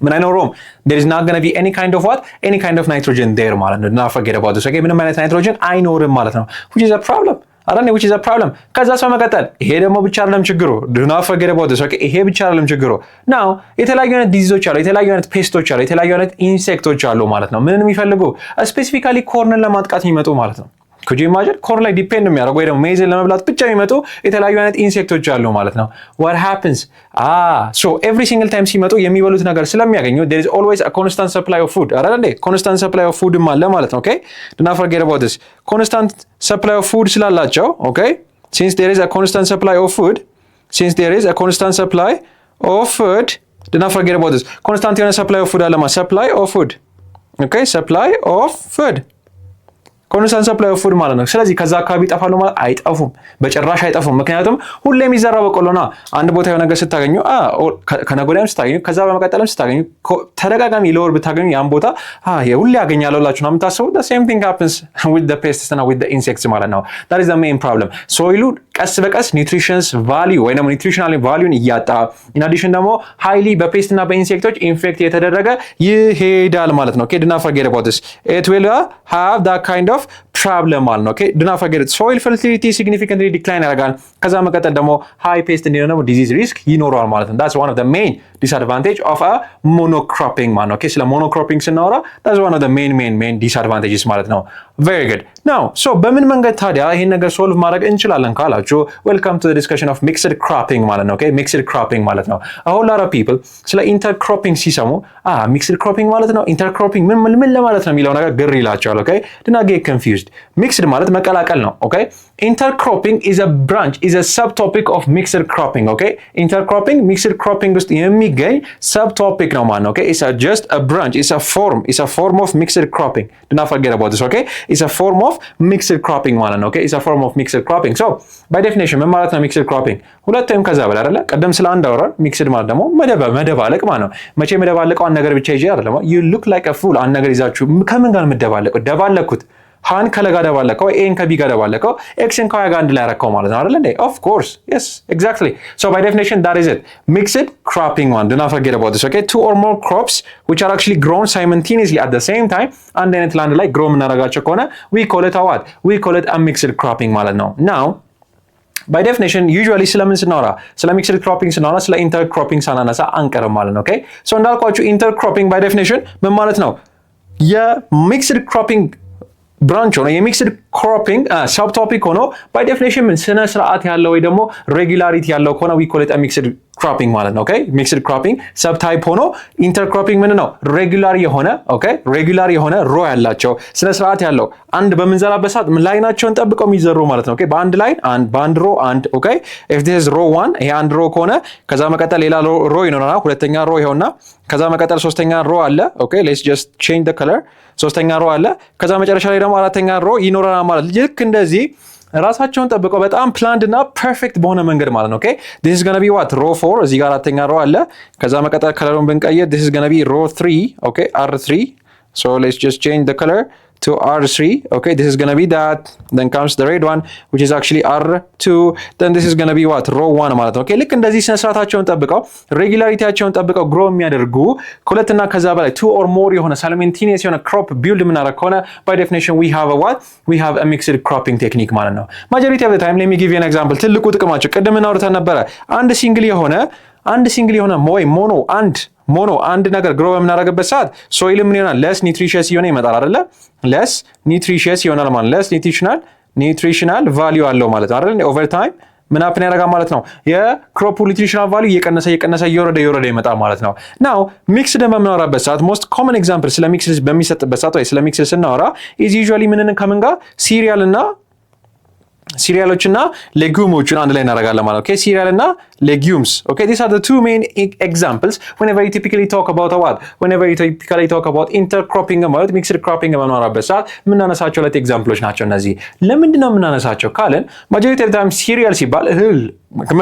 ምን አይኖረውም? there is not going to be any kind of what? any kind of nitrogen there ማለት ነው። not forget about this. Okay? ምንም አይነት ናይትሮጅን አይኖርም ማለት ነው። which is a problem. አራኔ which is a problem ከዛ ሰው መቀጠል ይሄ ደግሞ ብቻ አይደለም ችግሩ do not forget about this okay ይሄ ብቻ አይደለም ችግሩ now የተለያዩ አይነት ዲዚዞች አሉ የተለያዩ አይነት ፔስቶች አሉ የተለያዩ አይነት ኢንሴክቶች አሉ ማለት ነው ምንም የሚፈልጉ ስፔሲፊካሊ ኮርንን ለማጥቃት የሚመጡ ማለት ነው could you imagine ኮርን ላይ ዲፔንድ የሚያደርጉ ወይ ደግሞ ሜዝን ለመብላት ብቻ የሚመጡ የተለያዩ አይነት ኢንሴክቶች አሉ ማለት ነው what happens so every single time ሲመጡ የሚበሉት ነገር ስለሚያገኙ there is always a constant supply of food አይደል እንዴ constant supply of food አለ ማለት ነው okay do not forget about this constant supply of food ስላላቸው okay since there is a constant supply of food do not forget about this constant የሆነ supply of food አለ ማለት supply of food okay supply of food ኮንስታንት ሰፕላይ ኦፍ ፉድ ማለት ነው ስለዚህ ከዛ አካባቢ ይጠፋሉ ማለት አይጠፉም በጭራሽ አይጠፉም ምክንያቱም ሁሌ የሚዘራው በቆሎና አንድ ቦታ የሆነ ነገር ስታገኙ ከነጎዳም ስታገኙ ከዛ በመቀጠልም ስታገኙ ተደጋጋሚ ለወር ብታገኙ ያን ቦታ ሁሌ ያገኛለውላችሁ ነው የምታስቡት the same thing happens with the pests and with the insects ማለት ነው that is the main problem ሶይሉ ቀስ በቀስ ኒውትሪሽንስ ቫልዩ ወይ ደግሞ ኒውትሪሽናል ቫልዩን እያጣ in addition ደግሞ ሃይሊ በፔስት እና በኢንሴክቶች ኢንፌክት የተደረገ ይሄዳል ማለት ነው okay do not forget about this it will have that kind of problem ማለት ነው okay do not forget it soil fertility significantly decline ያደርጋል ከዛ መቀጠል ደግሞ high pest እንዲሆን ደግሞ disease risk ይኖረዋል ማለት ነው that's one of the main disadvantage of a monocropping ማለት ነው okay ስለ monocropping ስናወራ that's one of the main disadvantages ማለት ነው very good now so በምን መንገድ ታዲያ ይሄን ነገር ሶልቭ ማድረግ እንችላለን ካላችሁ welcome to the discussion of mixed cropping ማለት ነው okay mixed cropping ማለት ነው a whole lot of people ስለ intercropping ሲሰሙ mixed cropping ማለት ነው intercropping ምን ለማለት ነው የሚለው ነገር ግር ይላቸዋል okay do not get confused mixed ማለት መቀላቀል ነው okay intercropping is a branch is a subtopic of mixed cropping okay intercropping mixed cropping ውስጥ የሚገኝ subtopic ነው ማለት ነው okay it's just a branch it's a form of mixed cropping do not forget about this okay it's a form of mixed cropping ማለት ነው okay it's a form of mixed cropping so by definition ምን ማለት ነው mixed cropping ሁለት ወይም ከዛ በላይ አይደለ ቀደም ስለ አንድ አወራን mixed ማለት ደግሞ መደባለቅ ማለት ነው መቼ መደባለቀው አንድ ነገር ብቻ ይዤ አይደለም you look like a fool አንድ ነገር ይዛችሁ ከምን ጋር መደባለቀው ደባለኩት ሃን ከለጋ ደባለቀው ኤን ከቢ ጋር ደባለቀው ኤክስን ከዋይ ጋር አንድ ላይ አረከው ማለት ነው አይደል እንዴ of course yes exactly so by definition that is it mixed cropping one do not forget about this okay two or more crops which are actually grown simultaneously at the same time አንድ አይነት ላንድ ላይ grow እናረጋቸው ከሆነ we call it a mixed cropping ማለት ነው now by definition usually ስለምን ስናወራ ስለ mixed cropping ስናወራ ስለ intercropping ሳናነሳ አንቀርም ማለት ነው okay so እንዳልኳችሁ intercropping by definition ምን ማለት ነው የmixed cropping ብራንች ሆኖ የሚክስድ ክሮፒንግ ሰብ ቶፒክ ሆኖ ባይ ዴፊኒሽን ምን ስነ ስርዓት ያለው ወይ ደግሞ ሬጉላሪቲ ያለው ከሆነ we call it a mixed cropping ማለት ነው okay mixed cropping ሰብ ታይፕ ሆኖ intercropping ምን ነው ሬጉላር የሆነ ሮ ያላቸው ስነ ስርዓት ያለው አንድ በመንዘራበት ሰዓት ላይናቸውን ጠብቀው የሚዘሩ ማለት ነው okay በአንድ ላይን በአንድ ሮ አንድ okay if this is row 1 ይሄ አንድ ሮ ከሆነ ከዛ መቀጠል ሌላ ሮ ይኖራል ሁለተኛ ሮ ይሆንና ከዛ መቀጠል ሶስተኛ ሮ አለ okay let's just change the color ሶስተኛ ሮ አለ ከዛ መጨረሻ ላይ ደግሞ አራተኛ ሮ ይኖራል ማለት ልክ እንደዚህ ራሳቸውን ጠብቀው በጣም ፕላንድ እና ፐርፌክት በሆነ መንገድ ማለት ነው okay this is going to be what row 4 እዚህ ጋር አራተኛ ሮ አለ ከዛ መቀጠል ከለሩን ብንቀይር this is going to be row 3 okay r3 so let's just change the color to R3 okay this is going to be that then comes the red one which is actually R2 then this is going to be what row 1 ማለት ነው okay ልክ እንደዚህ ስነ ስርዓታቸውን ጠብቀው ሬጉላሪቲያቸውን ጠብቀው grow የሚያደርጉ ሁለትና ከዛ በላይ two or more የሆነ simultaneous የሆነ crop build የምናደርግ ከሆነ by definition we have a mixed cropping technique ማለት ነው majority of the time let me give you an example ትልቁ ጥቅማቸው ቅድም እናወራተን ነበረ አንድ ሲንግል የሆነ ሞኖ አንድ ነገር ግሮ በምናደርግበት ሰዓት ሶይል ምን ይሆናል less nutritious ይሆነ ይመጣል አይደለ less nutritious ይሆናል ማለት less nutritional value አለው ማለት አይደል over time ምን አፕን ያደርጋል ማለት ነው የክሮፕ ኒውትሪሽናል ቫልዩ እየቀነሰ እየወረደ ይመጣል ማለት ነው ናው ሚክስድ በምናወራበት ሰዓት ሞስት ኮመን ኤግዛምፕል ስለ ሚክስድ በሚሰጥበት ሰዓት ወይ ስለ ሚክስድ ስናወራ is usually ምንን ከምን ጋር ሲሪያሎችና ሌጉሞችን አንድ ላይ እናደርጋለን ማለት ኦኬ ሲሪያል እና ሌጉምስ ኦኬ these are the two main examples whenever you typically talk about intercropping ማለት mixed cropping በመኖራበት ሰዓት የምናነሳቸው ሁለት ኤግዛምፕሎች ናቸው እነዚህ ለምንድን ነው የምናነሳቸው ካለን majority of the time ሲሪያል ሲባል እህል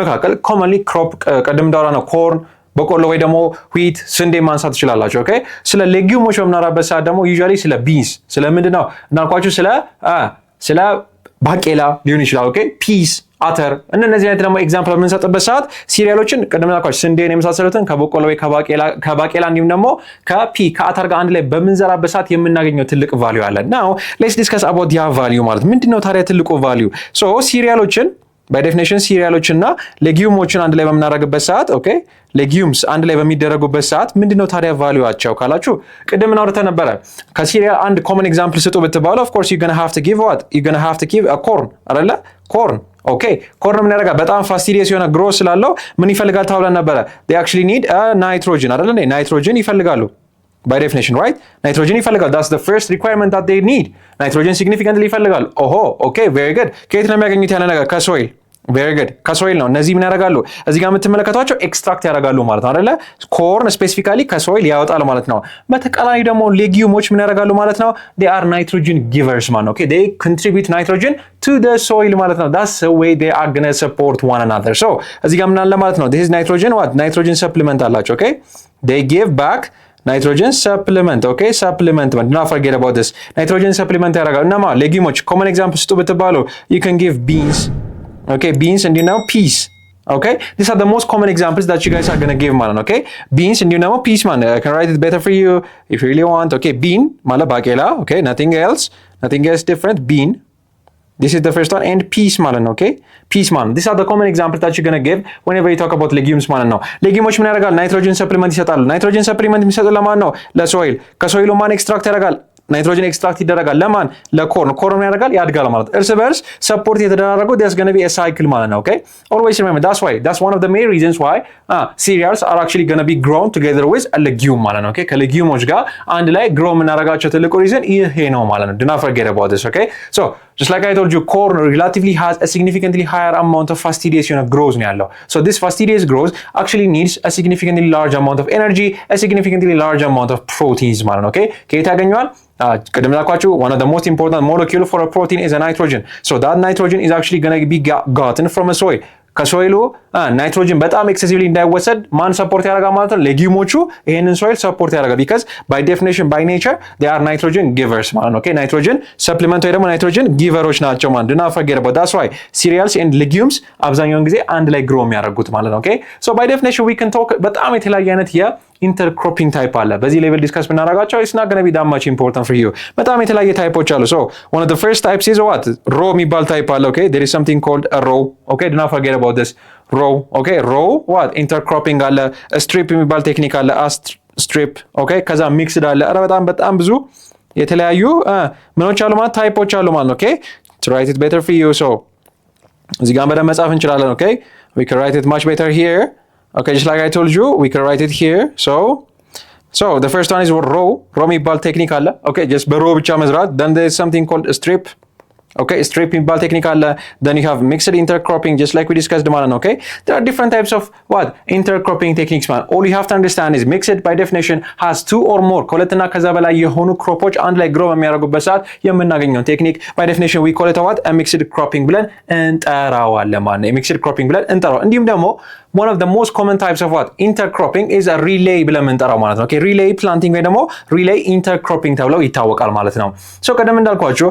መካከል commonly crop ቀደም እንዳወራ ነው ኮርን በቆሎ ወይ ደግሞ ዊት ስንዴ ማንሳት ትችላላችሁ ኦኬ ስለ ሌጉሞች በመኖራበት ሰዓት ደግሞ usually ስለ ቢንስ ስለ ምንድነው እናልኳችሁ ስለ ባቄላ ሊሆን ይችላል ኦኬ ፒስ አተር እነዚህ አይነት ደግሞ ኤግዛምፕል በምንሰጥበት ሰዓት ሲሪያሎችን ቅድም እንዳልኳችሁ ስንዴን የመሳሰሉትን ከበቆሎ ወይ ከባቄላ እንዲሁም ደግሞ ከአተር ጋር አንድ ላይ በምንዘራበት ሰዓት የምናገኘው ትልቅ ቫልዩ አለ። ናው ሌትስ ዲስከስ አባውት ያ ቫልዩ ማለት ምንድነው ታዲያ ትልቁ ቫልዩ? ሶ ሲሪያሎችን ባይ ዴፊኒሽን ሲሪያሎች እና ሌጊዩሞችን አንድ ላይ በምናደርግበት ሰዓት ኦኬ ሌጊዩምስ አንድ ላይ በሚደረጉበት ሰዓት ምንድነው ታዲያ ቫልዩአቸው ካላችሁ ቅድም እናወራተ ነበረ። ከሲሪያል አንድ ኮመን ኤግዛምፕል ስጡ ብትባሉ ኦፍ ኮርስ ዩ ጎና ሃቭ ቱ ጊቭ ዋት ዩ ጎና ሃቭ ቱ ጊቭ አ ኮርን አይደለ? ኮርን ኦኬ ኮርን ምን ያደርጋል? በጣም ፋስቲዲየስ የሆነ ግሮዝ ስላለው ምን ይፈልጋል ተብለን ነበረ? they actually need a nitrogen አይደለ? ናይትሮጅን ይፈልጋሉ by definition, right? Nitrogen ይፈልጋል. That's the first requirement that they need. Nitrogen significantly ይፈልጋሉ. ኦሆ ኦኬ very good. ከየት ነው የሚያገኙት ያለ ነገር? ከሶይል very good. ከሶይል ነው። እነዚህ ምን ያደርጋሉ? እዚህ ጋር የምትመለከቷቸው ኤክስትራክት ያደርጋሉ ማለት ነው አይደለ? ኮርን ስፔሲፊካሊ ከሶይል ያወጣል ማለት ነው። በተቃራኒ ደግሞ ሌጊዩሞች ምን ያደርጋሉ ማለት ነው? they are nitrogen givers ማለት ነው። okay they contribute nitrogen to the soil ማለት ነው። that's the way they are going to support one another. so እዚህ ጋር ምን አለ ማለት ነው? this is nitrogen what? nitrogen supplement አላቸው. okay they give back nitrogen supplement. okay supplement do not forget about this. nitrogen supplement ያደርጋሉ። እናማ ሌጊዩሞች common example ስጡ ብትባሉ you can give beans. okay beans and you know peas. okay these are the most common examples that you guys are going to give man. okay beans and you know peas man. I can write it better for you if you really want. okay bean mala bakela. okay nothing else different. bean, this is the first one, and peas ማለት ነው. okay peas man, these are the common examples that you're going to give whenever you talk about legumes ማለት ነው. ሌጊዩሞች ምን ያደርጋሉ? ናይትሮጅን ሰፕሊመንት ይሰጣሉ። ናይትሮጅን ሰፕሊመንት የሚሰጡ ለማን ነው? ለሶይል። ከሶይሉ ማን ኤክስትራክት ያደርጋል? ናይትሮጅን ኤክስትራክት ይደረጋል ለማን? ለኮርን። ኮርን ያደርጋል ያድጋል ማለት እርስ በርስ ሰፖርት የተደራረጉ there's going to be a cycle ማለት ነው. okay always remember that's one of the main reasons why cereals are actually going to be grown together with a legume ማለት ነው. okay ከሌጊዩሞች ጋር አንድ ላይ ግሮ የምናደርጋቸው ትልቁ ሪዝን ይሄ ነው ማለት ነው. do not forget about this. okay so just like I told you, corn relatively has a significantly higher amount of fastidious growth ነው ያለው. so this fastidious growth actually needs a significantly large amount of energy, a significantly large amount of proteins ማለት ነው. okay ከየት ያገኘዋል? ቅድም ላልኳችሁ one of the most important molecule for a protein is a nitrogen. so that nitrogen is actually going to be gotten from a soil. ከሶይሉ ናይትሮጅን በጣም ኤክሴሲቭሊ እንዳይወሰድ ማን ሰፖርት ያደርጋል ማለት ነው? ሌጊዩሞቹ ይሄንን ሶይል ሰፖርት ያደርጋል because by definition by nature they are nitrogen givers ማለት ነው. okay ናይትሮጅን ሰፕሊመንት ወይ ደግሞ ናይትሮጅን ጊቨሮች ናቸው ማለት do not forget about that's why cereals and legumes አብዛኛውን ጊዜ አንድ ላይ ግሮ የሚያደርጉት ማለት ነው. okay so by definition we can talk በጣም የተለያየ አይነት ኢንተርክሮፒንግ ታይፕ አለ። በዚህ ሌቭል ዲስከስ ብናደርጋቸው it's not going to be that much important for you. በጣም የተለያየ ታይፖች አሉ. so one of the first types is what? row የሚባል ታይፕ አለ. okay there is something called a row. okay do not forget about this row. okay row what? ኢንተርክሮፒንግ አለ። ስትሪፕ የሚባል ቴክኒክ አለ። ስትሪፕ okay ከዛ ሚክስድ አለ። ኧረ በጣም ብዙ የተለያዩ ምኖች አሉ ማለት ታይፖች አሉ ማለት ነው. okay to write it better for you so እዚህ ጋር በደንብ መጻፍ እንችላለን. okay we can write it much better here. okay just like I told you we can write it here. so the first one is row የሚባል ቴክኒክ አለ. okay just በrow ብቻ መዝራት. then there is something called strip. okay strip የሚባል ቴክኒክ አለ. then you have mixed intercropping just like we discussed ማለት ነው. okay there are different types of what intercropping techniques man. all you have to understand is mixed by definition has two or more ከሁለትና ከዛ በላይ የሆኑ ክሮፖች አንድ ላይ ግሮ በሚያደርጉበት ሰዓት የምናገኘው ቴክኒክ by definition we call it what? a mixed cropping ብለን እንጠራዋለን ማለት ነው. mixed cropping ብለን እንጠራው። እንዲሁም ደግሞ one of the most common types of what? intercropping is a relay ብለን እንጠራው ማለት ነው. okay relay planting ወይ ደግሞ relay intercropping ተብለው ይታወቃል ማለት ነው. so ቀደም እንዳልኳችሁ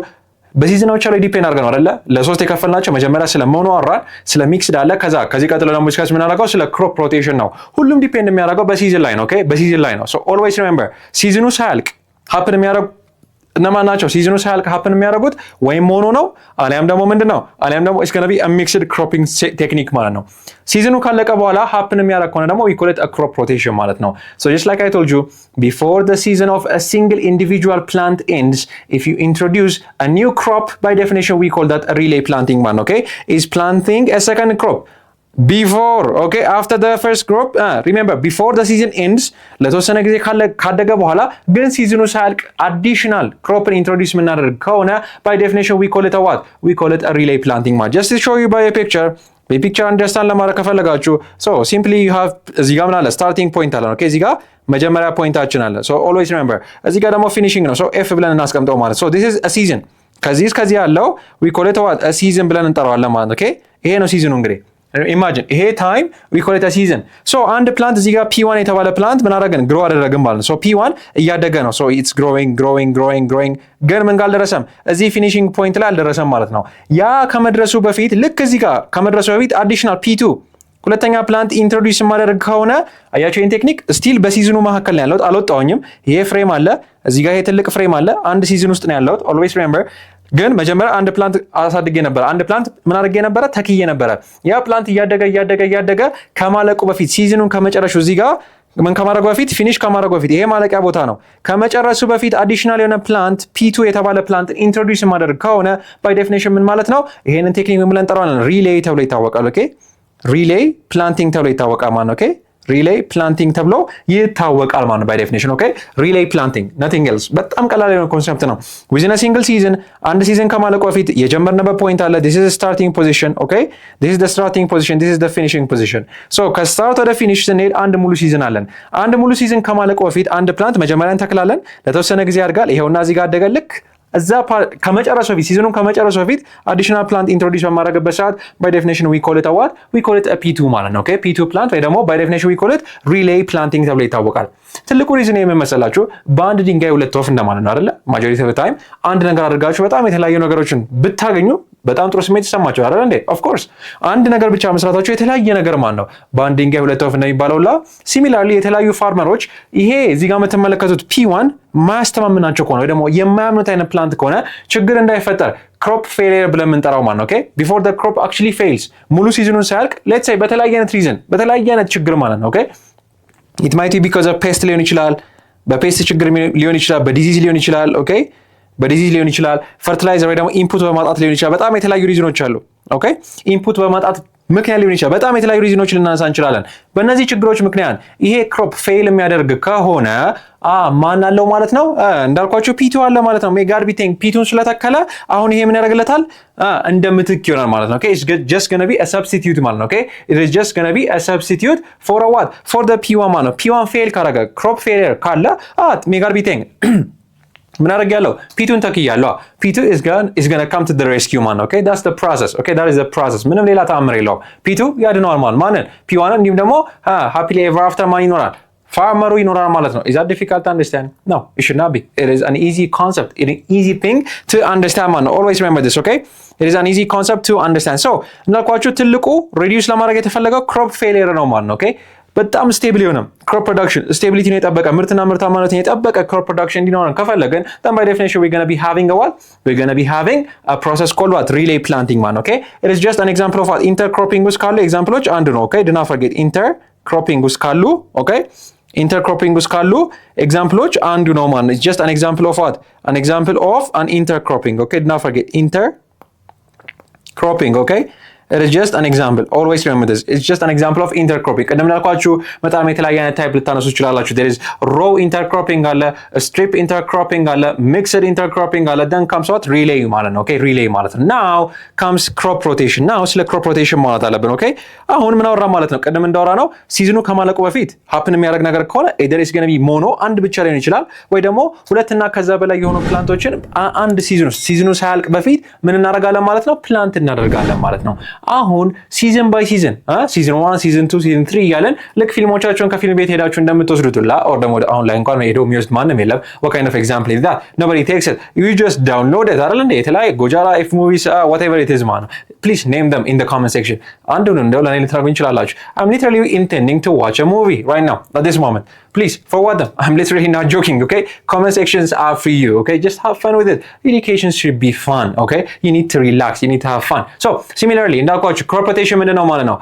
በሲዝኖች ላይ ዲፔንድ አድርገን ነው አይደለ? ለሶስት የከፈልናቸው መጀመሪያ ስለ ሞኖ አወራን፣ ስለ ሚክስድ አለ። ከዚህ ቀጥሎ ደግሞ ዲስካስ የምናደርገው ስለ ክሮፕ ሮቴሽን ነው። ሁሉም ዲፔንድ የሚያደርገው በሲዝን ላይ ነው። ኦኬ በሲዝን ላይ ነው። ሶ ኦልዌይስ ሪሜምበር ሲዝኑ ሳያልቅ ሀፕን የሚያደርጉ እነማን ናቸው? ሲዝኑ ሳያልቅ ሀፕን የሚያደርጉት ወይም ሞኖ ነው አሊያም ደግሞ ምንድነው? አሊያም ደግሞ ኢትስ ጎና ቢ አ ሚክስድ ክሮፒንግ ቴክኒክ ማለት ነው። ሲዝኑ ካለቀ በኋላ ሀፕን የሚያደርግ ከሆነ ደግሞ ዊ ኮል ኢት አ ክሮፕ ሮቴሽን ማለት ነው። ሶ ጀስት ላይክ አይ ቶልድ ዩ ቢፎር ዘ ሲዝን ኦፍ አ ሲንግል ኢንዲቪጁዋል ፕላንት ኤንድስ ኢፍ ዩ ኢንትሮዲዩስ አ ኒው ክሮፕ ባይ ዴፊኒሽን ዊ ኮል ዳት አ ሪሌይ ፕላንቲንግ ማለት ነው። ኦኬ ኢዝ ፕላንቲንግ አ ሰከንድ ክሮፕ before okay after the first crop remember before the season ends ለተወሰነ ጊዜ ካደገ በኋላ ግን ሲዝኑ ሳያልቅ additional crop introduce የምናደርግ ከሆነ by definition we call it a what? we call it a relay planting ማለት just to show you by a picture በፒክቸር አንደርስታንድ ለማድረግ ከፈለጋችሁ so simply you have እዚህ ጋር ምን አለ starting point አለ okay እዚህ ጋር መጀመሪያ ፖይንታችን አለ so always remember እዚህ ጋር ደግሞ finishing ነው so f ብለን እናስቀምጠው ማለት so this is a season ከዚህ ያለው we call it a what? a season ብለን እንጠራዋለን ማለት okay ይሄ ነው ሲዝኑ እንግዲህ ኢማጂን ይሄ ታይም ዊ ኮል ኢት አ ሲዝን። ሶ አንድ ፕላንት እዚህ ጋር ፒ1 የተባለ ፕላንት ምን አደረገን? ግሮ አደረግን ማለት ነው። ሶ ፒ1 እያደገ ነው። ሶ ኢትስ ግሮዊንግ ግን ምን ጋር አልደረሰም? እዚህ ፊኒሺንግ ፖይንት ላይ አልደረሰም ማለት ነው። ያ ከመድረሱ በፊት ልክ እዚህ ጋር ከመድረሱ በፊት አዲሽናል ፒ2 ሁለተኛ ፕላንት ኢንትሮዲዩስ ማድረግ ከሆነ አያቸው ይሄን ቴክኒክ ስቲል በሲዝኑ መካከል ነው ያለሁት፣ አልወጣሁኝም። ይሄ ፍሬም አለ እዚህ ጋር፣ ይሄ ትልቅ ፍሬም አለ፣ አንድ ሲዝን ውስጥ ነው ያለሁት። ኦልዌይስ ሪሜምበር ግን መጀመሪያ አንድ ፕላንት አሳድጌ ነበር። አንድ ፕላንት ምን አድርጌ ነበረ? ተክዬ ነበረ። ያ ፕላንት እያደገ ከማለቁ በፊት ሲዝኑን ከመጨረሻው እዚህ ጋር ምን ከማድረጉ በፊት ፊኒሽ ከማድረጉ በፊት ይሄ ማለቂያ ቦታ ነው። ከመጨረሱ በፊት አዲሽናል የሆነ ፕላንት ፒ2 የተባለ ፕላንት ኢንትሮዲዩስ ማድረግ ከሆነ ባይ ዴፊኒሽን ምን ማለት ነው? ይሄንን ቴክኒክ ምን ብለን እንጠራዋለን? ሪሌይ ተብሎ ይታወቃል። ኦኬ ሪሌይ ፕላንቲንግ ተብሎ ይታወቃል ማለት ነው። ኦኬ ሪሌይ ፕላንቲንግ ተብሎ ይታወቃል ማለት ነው ባይ ዴፊኒሽን። ኦኬ ሪሌይ ፕላንቲንግ ነቲንግ ኤልስ። በጣም ቀላል የሆነ ኮንሰፕት ነው። ዊዝን አ ሲንግል ሲዝን አንድ ሲዝን ከማለቁ በፊት የጀመርንበት ፖይንት አለ። ዲስ ኢዝ ስታርቲንግ ፖዚሽን። ኦኬ ዲስ ኢዝ ዘ ስታርቲንግ ፖዚሽን፣ ዲስ ኢዝ ዘ ፊኒሺንግ ፖዚሽን። ሶ ከስታርት ወደ ፊኒሽ ስንሄድ አንድ ሙሉ ሲዝን አለን። አንድ ሙሉ ሲዝን ከማለቁ በፊት አንድ ፕላንት መጀመሪያ እንተክላለን፣ ለተወሰነ ጊዜ ያድጋል። ይሄውና እዚህ ጋር አደገ። ልክ እዛ ከመጨረሱ በፊት ሲዝኑን ከመጨረሱ በፊት አዲሽናል ፕላንት ኢንትሮዲዩስ በማድረግበት ሰዓት ባይ ዴፊኒሽን ዊ ኮል ኢት ዋት ዊ ኮል ኢት ፒ2 ማለት ነው። ኦኬ ፒ2 ፕላንት ወይ ደግሞ ባይ ዴፊኒሽን ዊ ኮል ኢት ሪሌይ ፕላንቲንግ ተብሎ ይታወቃል። ትልቁ ሪዝን የምን መሰላችሁ? በአንድ ድንጋይ ሁለት ወፍ እንደማለት ነው አይደለ? ማጆሪቲ ኦፍ ታይም አንድ ነገር አድርጋችሁ በጣም የተለያዩ ነገሮችን ብታገኙ በጣም ጥሩ ስሜት ይሰማችኋል አይደል እንዴ? ኦፍ ኮርስ አንድ ነገር ብቻ መስራታችሁ የተለያየ ነገር ማለት ነው። በአንድ ድንጋይ ሁለት ወፍ እንደሚባለውላ ሲሚላርሊ የተለያዩ ፋርመሮች ይሄ እዚህ ጋር የምትመለከቱት ፒ1 ማያስተማምናቸው ከሆነ ወይ ደግሞ የማያምኑት አይነት ፕላንት ከሆነ ችግር እንዳይፈጠር ክሮፕ ፌሊየር ብለን የምንጠራው ማለት ነው። ኦኬ ቢፎር ዘ ክሮፕ አክቹዋሊ ፌልስ ሙሉ ሲዝኑን ሳያልቅ ሌትስ ሴይ በተለያየ አይነት ሪዝን በተለያየ አይነት ችግር ማለት ነው። ኦኬ ኢት ማይት ቢ ቢኮዝ ኦፍ ፔስት ሊሆን ይችላል፣ በፔስት ችግር ሊሆን ይችላል፣ በዲዚዝ ሊሆን ይችላል። ኦኬ በዲዚዝ ሊሆን ይችላል፣ ፈርቲላይዘር ወይ ደግሞ ኢንፑት በማጣት ሊሆን ይችላል። በጣም የተለያዩ ሪዝኖች አሉ። ኦኬ ኢንፑት በማጣት ምክንያት ሊሆን ይችላል። በጣም የተለያዩ ሪዝኖች ልናነሳ እንችላለን። በእነዚህ ችግሮች ምክንያት ይሄ ክሮፕ ፌል የሚያደርግ ከሆነ ማን አለው ማለት ነው? እንዳልኳችሁ ፒ2 አለ ማለት ነው። ሜይ ጋድ ቢ ቴንክ ፒ2ን ስለተከለ አሁን ይሄ ምን ያደርግለታል? እንደ ምትክ ይሆናል ማለት ነው። ኦኬ ኢትስ ጀስት ጎና ቢ አ ሰብስቲቲዩት ማለት ነው። ኦኬ ኢት ኢዝ ጀስት ጎና ቢ አ ሰብስቲቲዩት ፎር አ ዋት ፎር ዘ ፒ1 ማለት ነው። ፒ1 ፌል ካደረገ ክሮፕ ፌሊየር ካለ ሜይ ጋድ ቢ ቴንክ ምን አደርጋለሁ? ፒቱን ተክያለሁ። ፒቱ is gonna come to the rescue man. Okay, that's the process. Okay, that is the process. ምንም ሌላ ተአምር የለውም። ፒቱ ያድነዋል ማለት ማንን? ፒ1 እንዲሁም ደግሞ happily ever after ማን ይኖራል? ፋርመሩ ይኖራል ማለት ነው። Is that difficult to understand? No, it should not be. It is an easy concept. It is an easy thing to understand man. Always remember this, okay? It is an easy concept to understand. So, እንዳልኳችሁ ትልቁ reduce ለማድረግ የተፈለገው crop failure ነው ማለት ነው። Okay? በጣም ስቴብል የሆነ ክሮፕ ፕሮዳክሽን ስቴቢሊቲን የጠበቀ ምርትና ምርታማነትን የጠበቀ ክሮፕ ፕሮዳክሽን እንዲኖረን ከፈለግን then by definition we're going to be having a what? We're going to be having a process called what? Relay planting man, okay? It is just an example of what? Intercropping ውስጥ ካሉ ኤግዛምፕሎች አንዱ ነው። okay? Do not forget intercropping ውስጥ ካሉ okay? Intercropping ውስጥ ካሉ ኤግዛምፕሎች አንዱ ነው man. It's just an example of what? An example of an intercropping, okay? Do not forget intercropping, okay? It is just an example. Always remember this. It's just an example of intercropping. ቀደም እንዳልኳችሁ በጣም የተለያየ አይነት ታይፕ ልታነሱ ትችላላችሁ። There is row intercropping አለ፣ strip intercropping አለ፣ mixed intercropping አለ። Then comes what? Relay ማለት ነው። Okay, relay ማለት ነው። Now comes crop rotation. Now ስለ crop rotation ማለት አለብን። Okay? አሁን ምን አወራ ማለት ነው? ቀደም እንዳወራ ነው ሲዝኑ ከማለቁ በፊት happen የሚያደርግ ነገር ከሆነ either is going to be mono አንድ ብቻ ሊሆን ይችላል ወይ ደግሞ ሁለትና ከዛ በላይ የሆኑ ፕላንቶችን አንድ ሲዝኑ ሳያልቅ በፊት ምን እናደርጋለን ማለት ነው? ፕላንት እናደርጋለን ማለት ነው። አሁን ሲዝን ባይ ሲዝን ሲዝን 1 ሲዝን 2 ሲዝን 3 እያለን ልክ ፊልሞቻቸውን ከፊልም ቤት ሄዳችሁ እንደምትወስዱትላ ኦር ደግሞ አሁን ላይ እንኳን ሄዶ የሚወስድ ማንም የለም። what kind of example is that? Nobody takes it. You just download it አይደል እንዴ? የተለያየ ጎጃራ if movies whatever it is man. Please name them in the comment section. አንዱን እንደው ለኔ ልትነግሩኝ እንችላላችሁ። I'm literally intending to watch a movie right now at this moment. Please forward them. I'm literally not joking, okay? Comment sections are for you, okay? Just have fun with it. Education should be fun, okay? You need to relax, you need to have fun. So similarly እንዳልኳችሁ crop rotation ምንድን ነው ማለት ነው?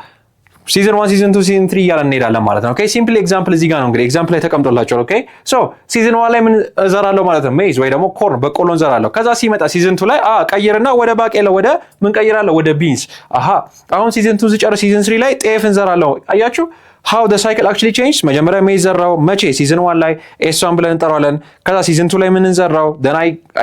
ሲዝን 1 ሲዝን 2 ሲዝን 3 እያለን እንሄዳለን ማለት ነው። ኦኬ ሲምፕል ኤግዛምፕል እዚህ ጋር ነው እንግዲህ ኤግዛምፕል ላይ ተቀምጦላችኋል። ኦኬ ሶ ሲዝን 1 ላይ ምን እዘራለሁ ማለት ነው? ሜይዝ ወይ ደግሞ ኮርን በቆሎ እንዘራለሁ። ከዛ ሲመጣ ሲዝን 2 ላይ ቀይርና ወደ ባቄላ ወደ ምን ቀይራለሁ? ወደ ቢንስ። አሁን ሲዝን 2 ሲጨርስ ሲዝን 3 ላይ ጤፍ እንዘራለሁ። አያችሁ how the cycle actually changed? መጀመሪያ ሜይዝ ዘራው መቼ? ሲዝን 1 ላይ ኤሷን ብለን እንጠራዋለን። ከዛ ሲዝን 2 ላይ ምን እንዘራው? then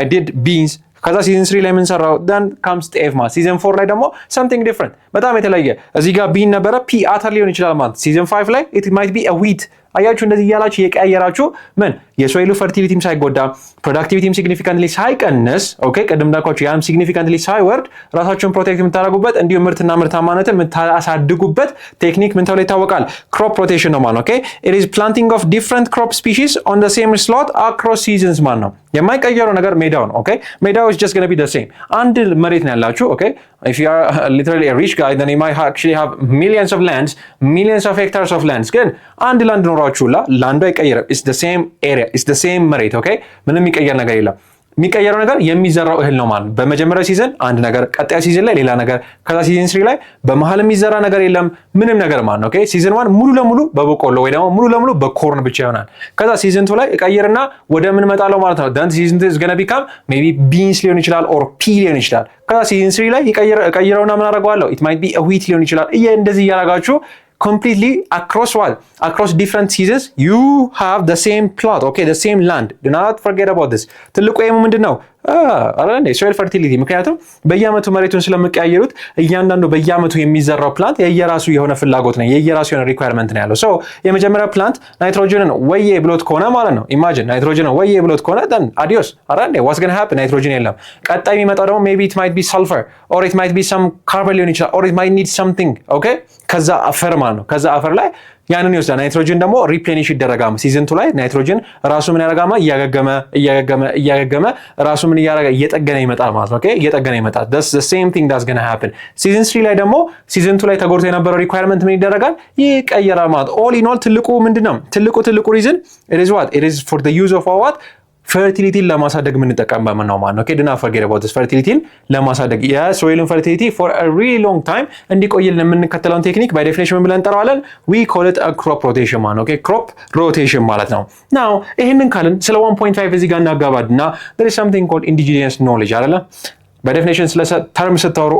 I did beans ከዛ ሲዝን 3 ላይ ምን ሰራው? then comes ጤፍ ማለት ሲዝን 4 ላይ ደግሞ something different በጣም የተለየ እዚህ ጋር ቢን ነበረ ፒ አተር ሊሆን ይችላል ማለት ሲዝን 5 ላይ it might be a wheat አያችሁ እንደዚህ እያላችሁ የቀያየራችሁ ምን የሶይሉ ፈርቲሊቲም ሳይጎዳ ፕሮዳክቲቪቲም ሲግኒፊካንትሊ ሳይቀንስ ኦኬ ቅድም እንዳልኳችሁ ያም ሲግኒፊካንትሊ ሳይወርድ ራሳችሁን ፕሮቴክት የምታደርጉበት እንዲሁም ምርትና ምርታማነትን የምታሳድጉበት ቴክኒክ ምን ተብሎ ይታወቃል? ክሮፕ ሮቴሽን ነው ማለት ነው። ኦኬ it is planting of different crop species on the same slot across seasons ማለት ነው። የማይቀየረው ነገር ሜዳው ነው። ኦኬ ሜዳው is just going to be the same። አንድ መሬት ነው ያላችሁ ኦኬ if you are literally a rich guy then you might actually have millions of lands, millions of hectares of lands ግን አንድ ላንድ ኖራችሁላ ላንዱ አይቀየርም። it's the same area, it's the same መሬት ኦኬ ምንም የሚቀየር ነገር የለም። የሚቀየረው ነገር የሚዘራው እህል ነው ማለት በመጀመሪያው ሲዝን አንድ ነገር ቀጣይ ሲዝን ላይ ሌላ ነገር ከዛ ሲዝን 3 ላይ በመሃል የሚዘራ ነገር የለም ምንም ነገር ማለት ነው። ኦኬ ሲዝን 1 ሙሉ ለሙሉ በበቆሎ ወይ ደግሞ ሙሉ ለሙሉ በኮርን ብቻ ይሆናል። ከዛ ሲዝን 2 ላይ እቀይርና ወደ ምን መጣለው ማለት ነው። then season 2 is going to become maybe beans ሊሆን ይችላል or pea ሊሆን ይችላል። ከዛ ሲዝን 3 ላይ እቀይረውና ምን አደርገዋለሁ it might be a wheat ሊሆን ይችላል። እንደዚህ እያደረጋችሁ completely across different seasons you have the same plot, okay, the same land. Do not forget about this. ትልቁ ኤሙ ምንድነው? ሶይል ፈርቲሊቲ። ምክንያቱም በየአመቱ መሬቱን ስለምቀያየሩት እያንዳንዱ በየአመቱ የሚዘራው ፕላንት የየራሱ የሆነ ፍላጎት ነው፣ የየራሱ የሆነ ሪኳየርመንት ነው ያለው። ሶ የመጀመሪያው ፕላንት ናይትሮጅንን ወዬ ብሎት ከሆነ ማለት ነው ኢማጂን ናይትሮጅንን ወዬ ብሎት ከሆነ then adios አራንዴ what's going to happen ናይትሮጅን የለም። ቀጣይ የሚመጣው ደግሞ maybe it might be sulfur or it might be some carbon ሊሆን ይችላል or it might need something okay ከዛ አፈር ማለት ነው። ከዛ አፈር ላይ ያንን ይወስዳል። ናይትሮጅን ደግሞ ሪፕሌኒሽ ይደረጋል። ሲዝን 2 ላይ ናይትሮጅን ራሱ ምን ያደርጋማ እያገገመ ራሱ ምን ያደርጋ እየጠገነ ይመጣል ማለት ነው። ኦኬ እየጠገነ ይመጣል። that's the same thing that's going to happen። ሲዝን 3 ላይ ደግሞ ሲዝን 2 ላይ ተጎድቶ የነበረው ሪኳየርመንት ምን ይደረጋል? ይቀየራል ማለት all in all ትልቁ ምንድነው? ትልቁ ሪዝን it is what it is for the use of what ፈርቲሊቲን ለማሳደግ የምንጠቀምበት ነው ማለት ነው። ኦኬ do not forget about this ፈርቲሊቲን ለማሳደግ የሶይልን ፈርቲሊቲ for a really long time እንዲቆይልን የምንከተለውን ቴክኒክ by definition ምን ብለን እንጠራዋለን? we call it a crop rotation ማለት ነው። ኦኬ crop rotation ማለት ነው። now ይሄንን ካልን ስለ 1.5 እዚህ ጋር እናጋባድና there is something called indigenous knowledge አይደለ? by definition ስለ ተርም ስታወሩ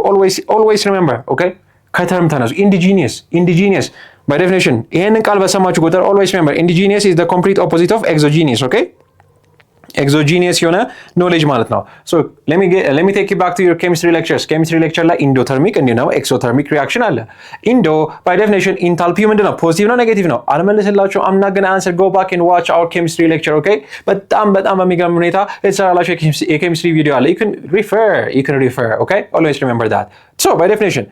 always remember okay ከተርም ተነሱ indigenous by definition ይሄንን ቃል በሰማችሁ ቁጥር always remember indigenous is the complete opposite of exogenous okay exogenous የሆነ ኖሌጅ ማለት ነው። so let me take you back to your chemistry lectures. chemistry lecture ላይ endothermic እንዲሁ ነው exothermic reaction አለ። indo by definition ኢንታልፒ ምንድነው? ፖዚቲቭ ነው ኔጌቲቭ ነው? አልመልስላችሁ I'm not going to answer. go back and watch our chemistry lecture okay በጣም በሚገርም ሁኔታ የተሰራላችሁ የኬሚስትሪ ቪዲዮ አለ. you can refer okay always remember that. so by definition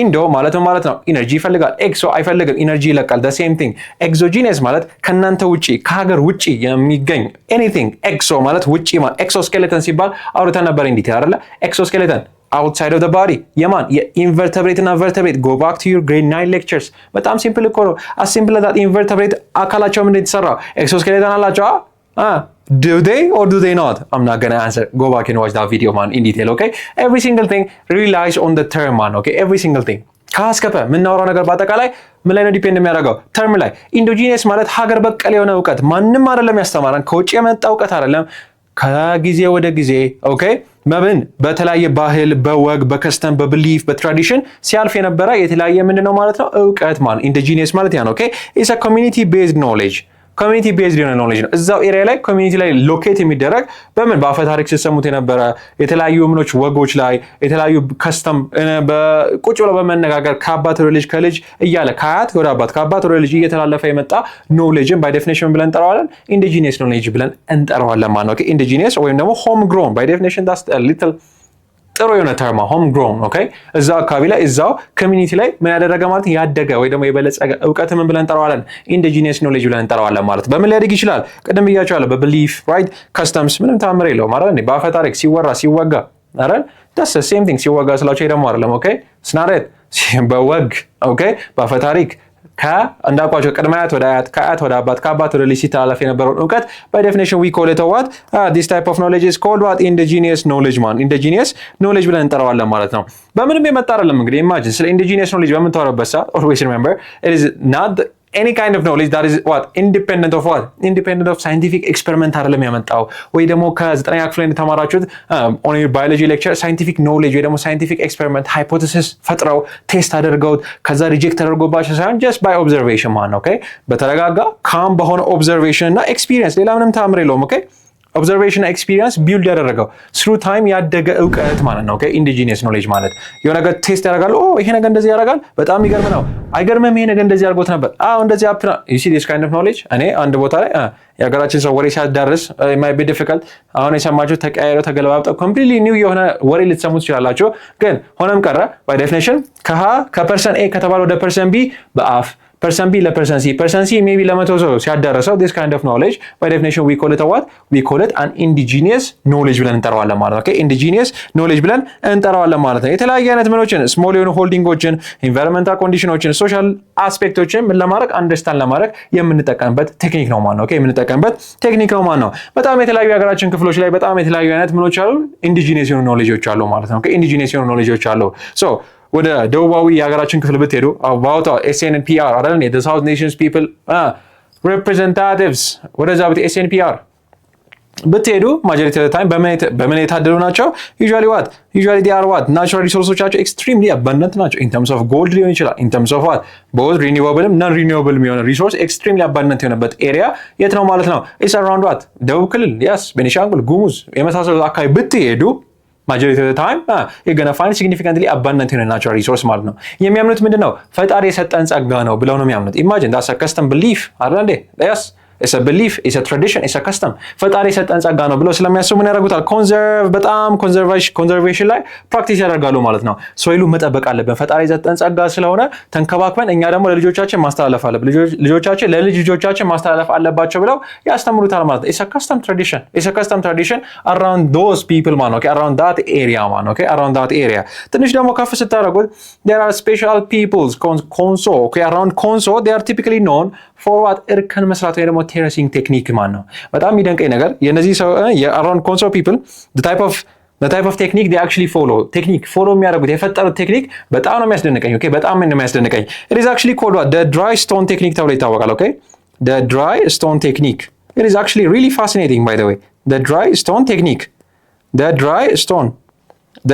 ኢንዶ ማለት ነው ኢነርጂ ይፈልጋል። ኤክሶ አይፈልግም፣ ኢነርጂ ይለቃል። the same thing ኤክሶጂኒየስ ማለት ከናንተ ውጪ ከሀገር ውጪ የሚገኝ anything ኤክሶ ማለት ውጪ ማለት ኤክሶስኬሌተን ሲባል አውርተን ነበር እንዴት አይደለ? ኤክሶስኬሌተን outside of the body የማን የኢንቨርተብሬት እና ቨርተብሬት go back to your grade 9 lectures በጣም ሲምፕል እኮ ነው። as simple as that ኢንቨርተብሬት አካላቸው ምንድን የተሰራው ኤክሶስኬሌተን አላቸው do they or do they not? I'm not gonna answer. Go back and watch that video man in detail okay every single thing relies on the term man okay every single thing ካስከፈ ምናወራው ነገር በአጠቃላይ ምን ላይ ነው ዲፔንድ የሚያደርገው? ተርም ላይ። ኢንዶጂኒየስ ማለት ሀገር በቀል የሆነ እውቀት ማንም አይደለም ያስተማረን ከውጭ የመጣ እውቀት አይደለም ከጊዜ ወደ ጊዜ ኦኬ መብን በተለያየ ባህል በወግ በከስተም በብሊፍ በትራዲሽን ሲያልፍ የነበረ የተለያየ ምንድነው ማለት ነው እውቀት ማለት ኢንዶጂኒየስ ማለት ያ ነው ኦኬ it's a community based knowledge ኮሚኒቲ ቤዝድ የሆነ ኖሌጅ ነው። እዛው ኤሪያ ላይ ኮሚኒቲ ላይ ሎኬት የሚደረግ በምን በአፈ ታሪክ ሲሰሙት የነበረ የተለያዩ እምኖች ወጎች ላይ የተለያዩ ከስተም ቁጭ ብለው በመነጋገር ከአባት ወደ ልጅ ከልጅ እያለ ከአያት ወደ አባት ከአባት ወደ ልጅ እየተላለፈ የመጣ ኖሌጅን ባይ ዴፊኒሽን ብለን እንጠራዋለን ኢንዲጂኒየስ ኖሌጅ ብለን እንጠራዋለን ማለት ነው። ኦኬ ኢንዲጂኒየስ ወይም ደግሞ ሆም ግሮን ባይ ዴፊኒሽን ዳስ ሊትል ጥሩ የሆነ ተርማ ሆም ግሮን ኦኬ እዛው አካባቢ ላይ እዛው ኮሚኒቲ ላይ ምን ያደረገ ማለት ያደገ ወይ ደግሞ የበለጸገ እውቀት ምን ብለን እንጠራዋለን ኢንዲጂኒየስ ኖሌጅ ብለን እንጠራዋለን ማለት በምን ሊያድግ ይችላል? ቅድም ብያቸዋለሁ በቢሊፍ ራይት ከስተምስ ምንም ታምር የለውም ማለት ነው። በአፈ ታሪክ ሲወራ ሲወጋ አይደል that's the same thing ሲወጋ ስላቸው ደግሞ አይደለም ኦኬ ስናሬት በወግ ኦኬ በአፈ ታሪክ እንዳቋቸው ቅድመ አያት ወደ አያት ከአያት ወደ አባት ከአባት ወደ ልጅ ሲተላለፍ የነበረውን እውቀት by definition we call it what this type of knowledge is called what indigenous knowledge man indigenous knowledge ብለን እንጠራዋለን ማለት ነው። በምንም የመጣ አይደለም እንግዲህ imagine ስለ indigenous knowledge በምንተዋረበት ሰዓት always remember it is not any kind of knowledge that is what independent of scientific experiment አይደለም ያመጣው ወይ ደግሞ ከ9ኛ ክፍል ላይ ተማራችሁት on your biology lecture scientific knowledge ወይ ደግሞ scientific experiment hypothesis ፈጥረው ቴስት አድርገው ከዛ ሪጀክት ተደርጎባቸው ሳይሆን just by observation man okay በተረጋጋ calm በሆነ observation እና experience ሌላ ምንም ታምር የለውም okay ኦብዘርቬሽን ኤክስፒሪየንስ ቢልድ ያደረገው ስሩ ታይም ያደገ እውቀት ማለት ነው። ኦኬ ኢንዲጂኒየስ ኖሌጅ ማለት የሆነ ነገር ቴስት ያደርጋሉ። ይሄ ነገር እንደዚህ ያደርጋል፣ በጣም የሚገርም ነው። አይገርምም? ይሄ ነገር እንደዚህ አድርጎት ነበር። እንደዚህ አፕ ዩ ሲ ዲስ ካይንድ ኦፍ ኖሌጅ። እኔ አንድ ቦታ ላይ የሀገራችን ሰው ወሬ ሲያዳርስ ማይ ቢ ዲፊካልት። አሁን የሰማችሁ ተቀያይረው ተገለባብጠው ኮምፕሊትሊ ኒው የሆነ ወሬ ልትሰሙ ትችላላችሁ። ግን ሆነም ቀረ ባይ ዴፊኒሽን ከፐርሰን ኤ ከተባለ ወደ ፐርሰን ቢ በአፍ ፐርሰን ቢ ለፐርሰን ሲ ሜቢ ለመቶ ሰው ሲያዳረሰው this kind of knowledge by definition we call it a what? we call it an indigenous knowledge ብለን እንጠራዋለን ማለት ነው። indigenous knowledge ብለን እንጠራዋለን ማለት ነው። የተለያየ አይነት ምኖችን ስሞል የሆኑ ሆልዲንጎችን፣ ኢንቫይሮንመንታል ኮንዲሽኖችን፣ ሶሻል አስፔክቶችን ምን ለማድረግ አንደርስታንድ ለማድረግ የምንጠቀምበት ቴክኒክ ነው ማለት ነው። የምንጠቀምበት ቴክኒክ ነው ማለት ነው። በጣም የተለያዩ የሀገራችን ክፍሎች ላይ በጣም የተለያዩ አይነት ምኖች አሉ፣ ኢንዲጂነስ የሆኑ ኖሌጆች አሉ ማለት ነው። ኢንዲጂነስ የሆኑ ኖሌጆች አሉ። ሶ ወደ ደቡባዊ የሀገራችን ክፍል ብትሄዱ about SNPR አይደል the South Nations people representatives ወደዛ SNPR ብትሄዱ ማጆሪቲ ኦፍ ታይም በምን የታደሉ ናቸው? usually they are what natural resources extremely abundant ናቸው። in terms of gold ሊሆን ይችላል in terms of what both renewable and non renewable የሚሆነ resource extremely abundant የሆነበት ኤሪያ የት ነው ማለት ነው? it's around what ደቡብ ክልል yes ቤኒሻንጉል ጉሙዝ የመሳሰሉት አካባቢ ብትሄዱ majority of the time you're going to find significantly abundant in a natural resource ማለት ነው። የሚያምኑት ምንድነው? ፈጣሪ የሰጠን ጸጋ ነው ብለው ነው የሚያምኑት። imagine that's a custom belief አይደል እንዴ? yes it's a belief, it's a tradition, it's a custom። ፈጣሪ የሰጠን ጸጋ ነው ብለው ስለሚያስቡ ምን ያደርጉታል? በጣም ኮንዘርቬሽን ላይ ፕራክቲስ ያደርጋሉ ማለት ነው። ሶይሉ መጠበቅ አለብን። ፈጣሪ የሰጠን ጸጋ ስለሆነ ተንከባክበን እኛ ደግሞ ለልጆቻችን ማስተላለፍ አለብን፣ ልጆቻችን ለልጅ ልጆቻችን ማስተላለፍ አለባቸው ብለው ያስተምሩታል ማለት ነው። it's a custom tradition around those people ማለት ነው። around that area ማለት ነው። around that area ትንሽ ደግሞ ከፍ ስታደርጉት there are special peoples ኮንሶ around ኮንሶ they are typically known for what እርከን መስራት ወይ ደግሞ ቴረሲንግ ቴክኒክ ማለት ነው። በጣም የሚደንቀኝ ነገር የነዚህ ሰው የአራውንድ ኮንሶ ፒፕል the type of technique they actually follow የሚያደርጉት የፈጠሩት ቴክኒክ በጣም ነው የሚያስደንቀኝ። ኦኬ በጣም ነው የሚያስደንቀኝ። it is actually called what the dry stone technique ተብሎ ይታወቃል። ኦኬ the dry stone technique it is actually really fascinating by the way the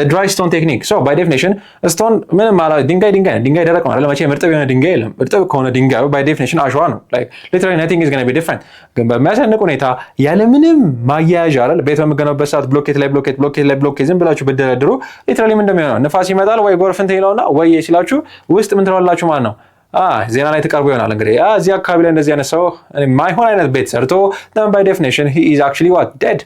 dry stone technique so by definition stone ምንም ማለት ድንጋይ ደረቅ ነው አይደል? መቼም እርጥብ የሆነ ድንጋይ የለም። እርጥብ ከሆነ ድንጋዩ by definition አሸዋ ነው። like literally nothing is going to be different። ግን በሚያስደንቅ ሁኔታ ያለምንም ማያያዣ አይደል ቤት በምገነባበት ሰዓት ብሎኬት ዝም ብላችሁ ብትደረድሩ literally ምን እንደሚሆነው ንፋስ ይመጣል ወይ ጎርፍ እንትን ይለውና ወይ ሲላችሁ ውስጥ ምን ትለዋላችሁ ማለት ነው። ዜና ላይ ተቀርቦ ይሆናል እንግዲህ እዚህ አካባቢ ላይ እንደዚህ አይነት ሰው ማይሆን አይነት ቤት ሰርቶ then by definition he is actually what dead.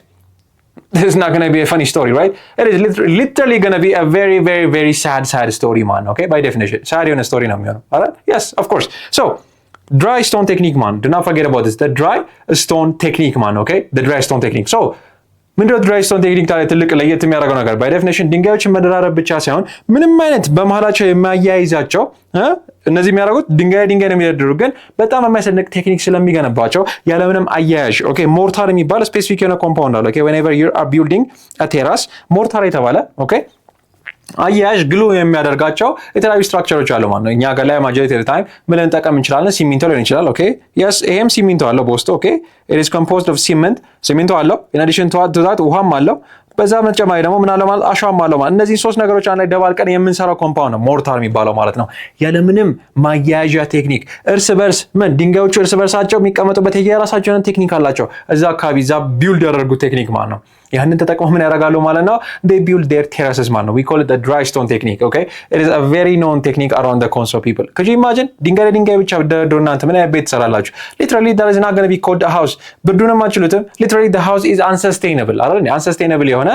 This is not going to be a funny story, right? It is literally going to be a very, very, very sad story, man. Okay, by definition, sad on a story, all right? Yes, of course. So, dry stone technique, man. Do not forget about this. The dry stone technique, man. Okay, the dry stone technique. So, ምንድነው ድራይ ስቶን ቴክኒክ ታዲያ ትልቅ ለየት የሚያደርገው ነገር? ባይ ዴፊኒሽን ድንጋዮችን መደራረብ ብቻ ሳይሆን ምንም አይነት በመሃላቸው የማያይዛቸው እነዚህ የሚያደርጉት ድንጋይ ነው የሚደረድሩ፣ ግን በጣም የሚያስደንቅ ቴክኒክ ስለሚገነባቸው ያለምንም አያያዥ። ኦኬ ሞርታር የሚባል ስፔሲፊክ የሆነ ኮምፓውንድ አለ። ኦኬ whenever you are building a terrace ሞርታር የተባለ ኦኬ አያያዥ ግሉ የሚያደርጋቸው የተለያዩ ስትራክቸሮች አሉ ማለት ነው። እኛ ጋር ላይ ማጆሪቲ ኦፍ ታይም ምን ልንጠቀም እንችላለን? ሲሚንቶ ሊሆን ይችላል። ኦኬ yes ይሄም ሲሚንቶ አለው በውስጡ። ኦኬ it is composed of cement ሲሚንቶ አለው in addition to that ውሃም አለው። በዛ በተጨማሪ ደግሞ ምን አለው ማለት አሸዋም አለው ማለት እነዚህ ሶስት ነገሮች አንድ ላይ ደባልቀን የምንሰራው ኮምፓውንድ ነው ሞርታር የሚባለው ማለት ነው። ያለምንም ማያያዣ ቴክኒክ እርስ በርስ ድንጋዮቹ እርስ በርሳቸው የሚቀመጡበት የራሳቸው ቴክኒክ አላቸው። እዛ አካባቢ እዛ ቢልድ ያደረጉት ቴክኒክ ማለት ነው። ያንን ተጠቅመው ምን ያደርጋሉ ማለት ነው? they build their terraces ማለት ነው። we call it the dry stone technique. Okay, it is a very known technique around the Konso people. Could you imagine ድንጋይ ብቻ ብትደረድሩ እናንተ ምን አይነት ቤት ትሰራላችሁ? literally that is not going to be called a house። ብርዱንም አትችሉትም። literally the house is unsustainable አይደል? unsustainable የሆነ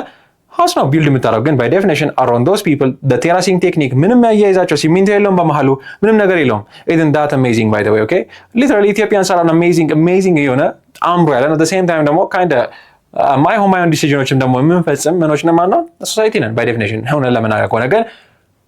house ነው ቢልድ የምታደርጉ። ግን by definition around those people the terracing technique ምንም ያያይዛቸው ሲሚንቶ የለውም በመሃሉ ምንም ነገር የለውም። isn't that amazing by the way? Okay, literally Ethiopians are an amazing የሆነ አምሮ ያለ at the same time ደግሞ kind of ማይሆን ዲሲዥኖችም ደግሞ የምንፈጽም ምኖች ነማና ሶሳይቲ ነን ባይ ዴፊኒሽን። ሆነ ለመናገር ከሆነ ግን